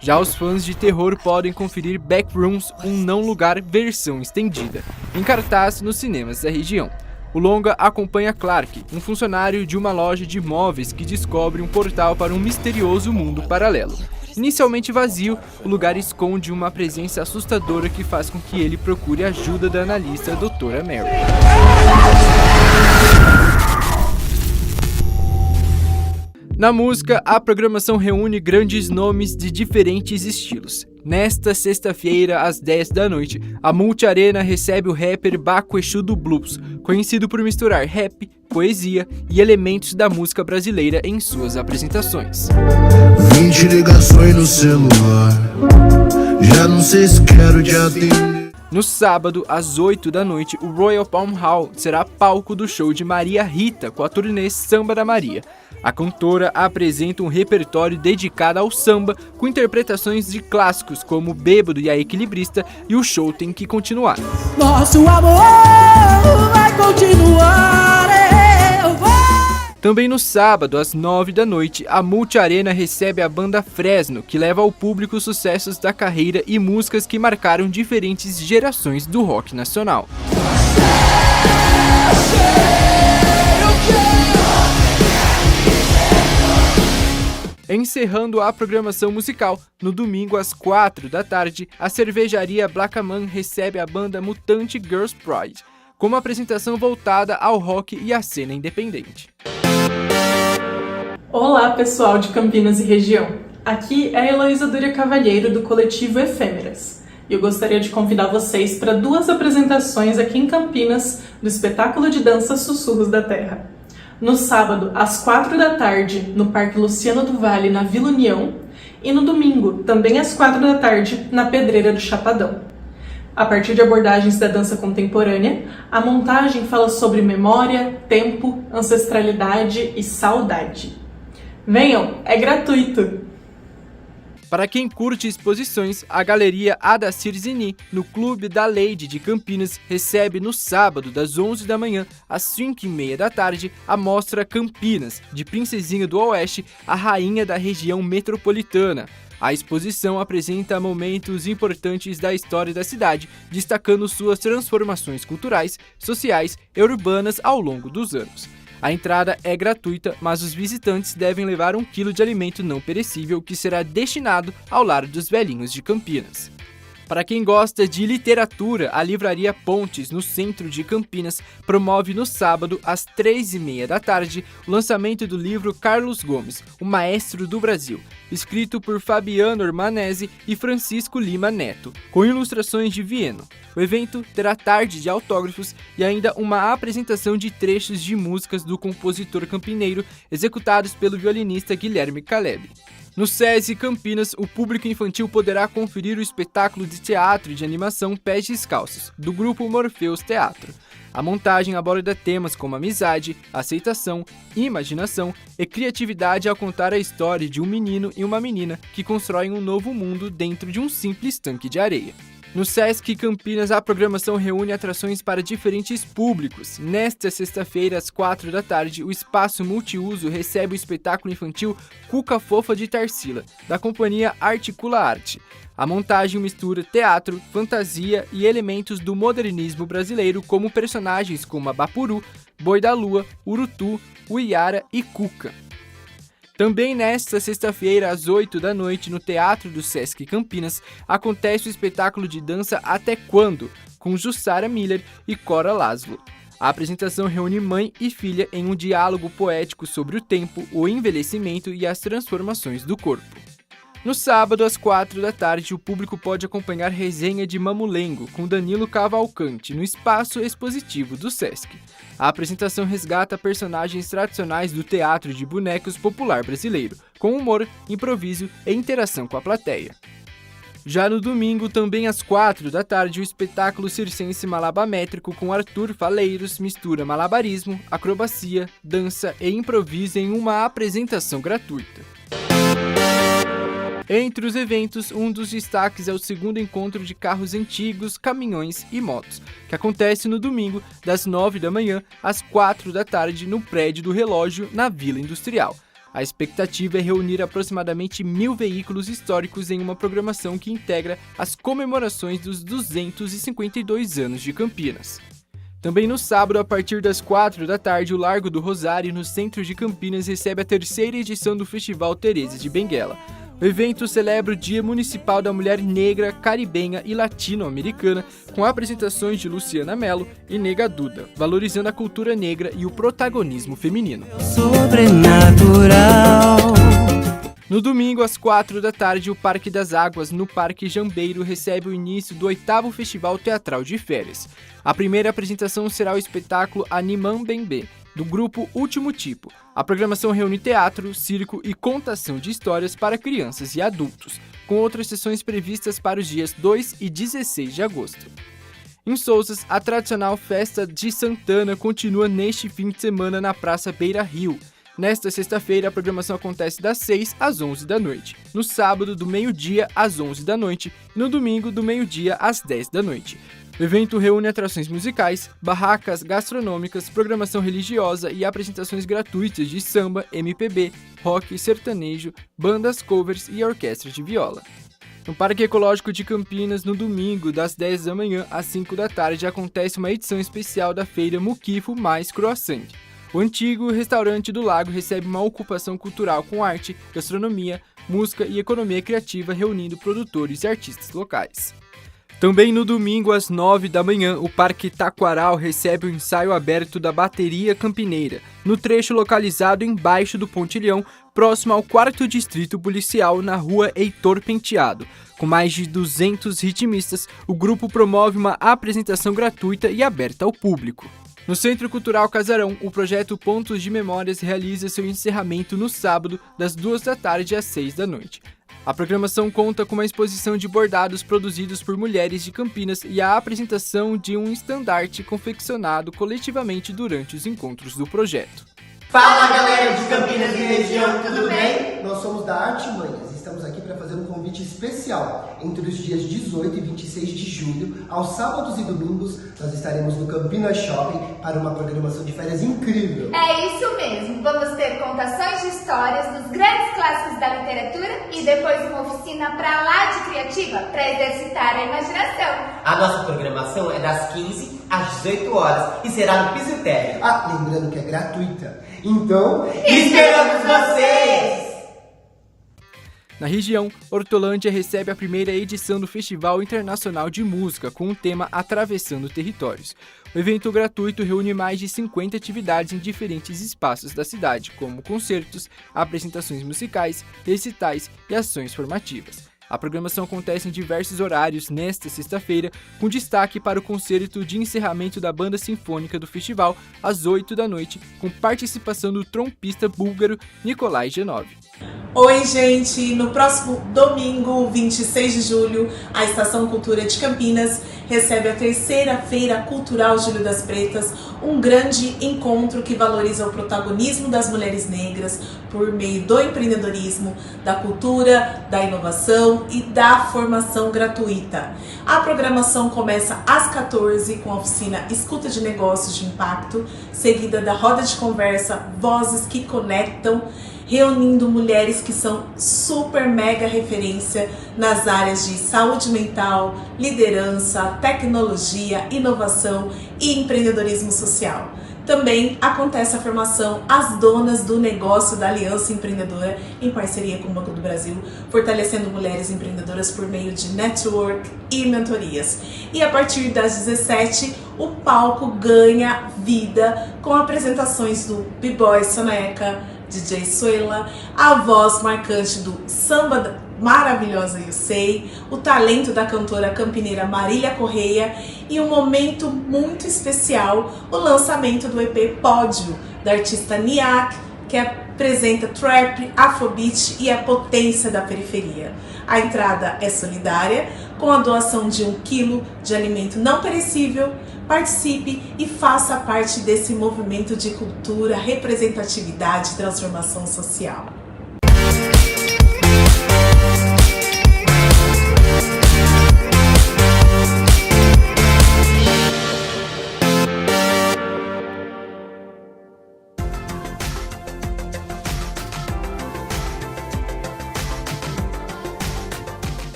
Já os fãs de terror podem conferir Backrooms, um não lugar versão estendida, em cartaz nos cinemas da região. O longa acompanha Clark, um funcionário de uma loja de móveis que descobre um portal para um misterioso mundo paralelo. Inicialmente vazio, o lugar esconde uma presença assustadora que faz com que ele procure a ajuda da analista Dra. Mary. Na música, a programação reúne grandes nomes de diferentes estilos. Nesta sexta-feira, às 10 da noite, a Multiarena recebe o rapper Baco Exu do Blues, conhecido por misturar rap, poesia e elementos da música brasileira em suas apresentações. 20 ligações no celular, já não sei se quero te atender. No sábado, às 8 da noite, o Royal Palm Hall será palco do show de Maria Rita com a turnê Samba da Maria. A cantora apresenta um repertório dedicado ao samba, com interpretações de clássicos como Bêbado e a Equilibrista, e o show tem que continuar. Nosso amor vai continuar, eu vou. Também no sábado, às 9 da noite, a Multiarena recebe a banda Fresno, que leva ao público sucessos da carreira e músicas que marcaram diferentes gerações do rock nacional. Encerrando a programação musical, no domingo às 4 da tarde, a cervejaria Blackaman recebe a banda Mutante Girls Pride, com uma apresentação voltada ao rock e à cena independente. Olá pessoal de Campinas e região, aqui é a Heloísa Dúria Cavalheiro do coletivo Efêmeras. E eu gostaria de convidar vocês para 2 apresentações aqui em Campinas do espetáculo de dança Sussurros da Terra. No sábado, às 4 da tarde, no Parque Luciano do Vale, na Vila União, e no domingo, também às 4 da tarde, na Pedreira do Chapadão. A partir de abordagens da dança contemporânea, a montagem fala sobre memória, tempo, ancestralidade e saudade. Venham, é gratuito! Para quem curte exposições, a Galeria Adacir Zini, no Clube da Lady de Campinas, recebe no sábado, das 11 da manhã às 5h30 da tarde, a mostra Campinas, de Princesinha do Oeste, a rainha da região metropolitana. A exposição apresenta momentos importantes da história da cidade, destacando suas transformações culturais, sociais e urbanas ao longo dos anos. A entrada é gratuita, mas os visitantes devem levar 1 quilo de alimento não perecível que será destinado ao Lar dos Velhinhos de Campinas. Para quem gosta de literatura, a Livraria Pontes, no centro de Campinas, promove no sábado, às 3h30 da tarde, o lançamento do livro Carlos Gomes, o Maestro do Brasil, escrito por Fabiano Ormanese e Francisco Lima Neto, com ilustrações de Vieno. O evento terá tarde de autógrafos e ainda uma apresentação de trechos de músicas do compositor campineiro, executados pelo violinista Guilherme Caleb. No SESI Campinas, o público infantil poderá conferir o espetáculo de teatro e de animação Pés Descalços, do grupo Morpheus Teatro. A montagem aborda temas como amizade, aceitação, imaginação e criatividade ao contar a história de um menino e uma menina que constroem um novo mundo dentro de um simples tanque de areia. No Sesc Campinas, a programação reúne atrações para diferentes públicos. Nesta sexta-feira, às 4 da tarde, o Espaço Multiuso recebe o espetáculo infantil Cuca Fofa de Tarsila, da companhia Articula Arte. A montagem mistura teatro, fantasia e elementos do modernismo brasileiro, como personagens como a Bapuru, Boi da Lua, Urutu, Uiara e Cuca. Também nesta sexta-feira, às 8 da noite, no Teatro do Sesc Campinas, acontece o espetáculo de dança Até Quando, com Jussara Miller e Cora Laszlo. A apresentação reúne mãe e filha em um diálogo poético sobre o tempo, o envelhecimento e as transformações do corpo. No sábado, às 4 da tarde, o público pode acompanhar resenha de Mamulengo com Danilo Cavalcante no Espaço Expositivo do Sesc. A apresentação resgata personagens tradicionais do teatro de bonecos popular brasileiro, com humor, improviso e interação com a plateia. Já no domingo, também às 4 da tarde, o espetáculo circense malabamétrico com Arthur Faleiros mistura malabarismo, acrobacia, dança e improviso em uma apresentação gratuita. Entre os eventos, um dos destaques é o segundo encontro de carros antigos, caminhões e motos, que acontece no domingo, das 9 da manhã às 4 da tarde, no prédio do Relógio, na Vila Industrial. A expectativa é reunir aproximadamente 1.000 veículos históricos em uma programação que integra as comemorações dos 252 anos de Campinas. Também no sábado, a partir das 4 da tarde, o Largo do Rosário, no centro de Campinas, recebe a terceira edição do Festival Teresa de Benguela. O evento celebra o Dia Municipal da Mulher Negra, Caribenha e Latino-Americana, com apresentações de Luciana Mello e Nega Duda, valorizando a cultura negra e o protagonismo feminino. Sobrenatural. No domingo, às 4 da tarde, o Parque das Águas, no Parque Jambeiro, recebe o início do 8º Festival Teatral de Férias. A primeira apresentação será o espetáculo Animam Bembe, do grupo Último Tipo. A programação reúne teatro, circo e contação de histórias para crianças e adultos, com outras sessões previstas para os dias 2 e 16 de agosto. Em Sousas, a tradicional festa de Santana continua neste fim de semana na Praça Beira Rio. Nesta sexta-feira, a programação acontece das 6 às 11 da noite. No sábado, do meio-dia às 11 da noite. E no domingo, do meio-dia às 10 da noite. O evento reúne atrações musicais, barracas gastronômicas, programação religiosa e apresentações gratuitas de samba, MPB, rock, sertanejo, bandas covers e orquestra de viola. No Parque Ecológico de Campinas, no domingo, das 10 da manhã às 5 da tarde, acontece uma edição especial da feira Muquifo mais Croissant. O antigo restaurante do Lago recebe uma ocupação cultural com arte, gastronomia, música e economia criativa, reunindo produtores e artistas locais. Também no domingo, às 9 da manhã, o Parque Taquaral recebe o ensaio aberto da Bateria Campineira, no trecho localizado embaixo do Pontilhão, próximo ao 4º Distrito Policial, na rua Heitor Penteado. Com mais de 200 ritmistas, o grupo promove uma apresentação gratuita e aberta ao público. No Centro Cultural Casarão, o projeto Pontos de Memórias realiza seu encerramento no sábado, das 2 da tarde às 6 da noite. A programação conta com uma exposição de bordados produzidos por mulheres de Campinas e a apresentação de um estandarte confeccionado coletivamente durante os encontros do projeto. Fala, galera de Campinas e região, tudo bem? Nós somos da Artimanhas e estamos aqui para fazer um convite especial. Entre os dias 18 e 26 de julho, aos sábados e domingos, nós estaremos no Campinas Shopping para uma programação de férias incrível. É isso mesmo, vamos ter contações de histórias dos grandes clássicos da literatura e depois uma oficina pra lá de criativa para exercitar a imaginação. A nossa programação é das 15 às 18 horas e será no piso térreo. Lembrando que é gratuita. Então, esperamos vocês! Na região, Hortolândia recebe a primeira edição do Festival Internacional de Música com o tema Atravessando Territórios. O evento gratuito reúne mais de 50 atividades em diferentes espaços da cidade, como concertos, apresentações musicais, recitais e ações formativas. A programação acontece em diversos horários nesta sexta-feira, com destaque para o concerto de encerramento da Banda Sinfônica do Festival, às 8 da noite, com participação do trompista búlgaro Nikolai Genov. Oi, gente! No próximo domingo, 26 de julho, a Estação Cultura de Campinas recebe a terceira Feira Cultural Júlio das Pretas, um grande encontro que valoriza o protagonismo das mulheres negras por meio do empreendedorismo, da cultura, da inovação e da formação gratuita. A programação começa às 14 com a oficina Escuta de Negócios de Impacto, seguida da roda de conversa Vozes que Conectam, reunindo mulheres que são super mega referência nas áreas de saúde mental, liderança, tecnologia, inovação e empreendedorismo social. Também acontece a formação As Donas do Negócio da Aliança Empreendedora, em parceria com o Banco do Brasil, fortalecendo mulheres empreendedoras por meio de network e mentorias. E a partir das 17, o palco ganha vida com apresentações do B-Boy Soneca, DJ Suela, a voz marcante do samba maravilhosa Eu Sei, o talento da cantora campineira Marília Correia e um momento muito especial, o lançamento do EP Pódio, da artista Niak, que é apresenta trap, afrobeat e a potência da periferia. A entrada é solidária, com a doação de 1 quilo de alimento não perecível. Participe e faça parte desse movimento de cultura, representatividade e transformação social.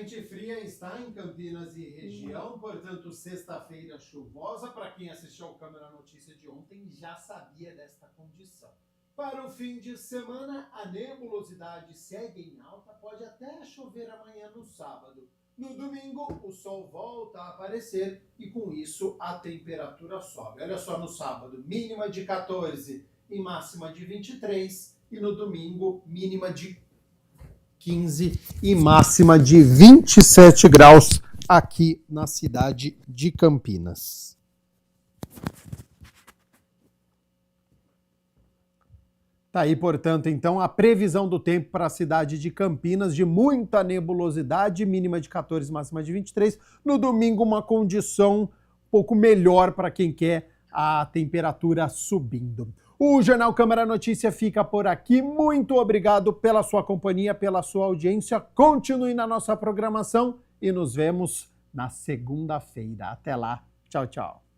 Frente fria está em Campinas e região, portanto, sexta-feira chuvosa. Para quem assistiu ao Câmara Notícia de ontem, já sabia desta condição. Para o fim de semana, a nebulosidade segue em alta, pode até chover amanhã no sábado. No domingo, o sol volta a aparecer e, com isso, a temperatura sobe. Olha só, no sábado, mínima de 14 e máxima de 23, e no domingo, mínima de 15 e máxima de 27 graus aqui na cidade de Campinas. Tá aí, portanto, então, a previsão do tempo para a cidade de Campinas, de muita nebulosidade, mínima de 14, máxima de 23. No domingo, uma condição um pouco melhor para quem quer a temperatura subindo. O Jornal Câmara Notícia fica por aqui. Muito obrigado pela sua companhia, pela sua audiência. Continue na nossa programação e nos vemos na segunda-feira. Até lá. Tchau, tchau.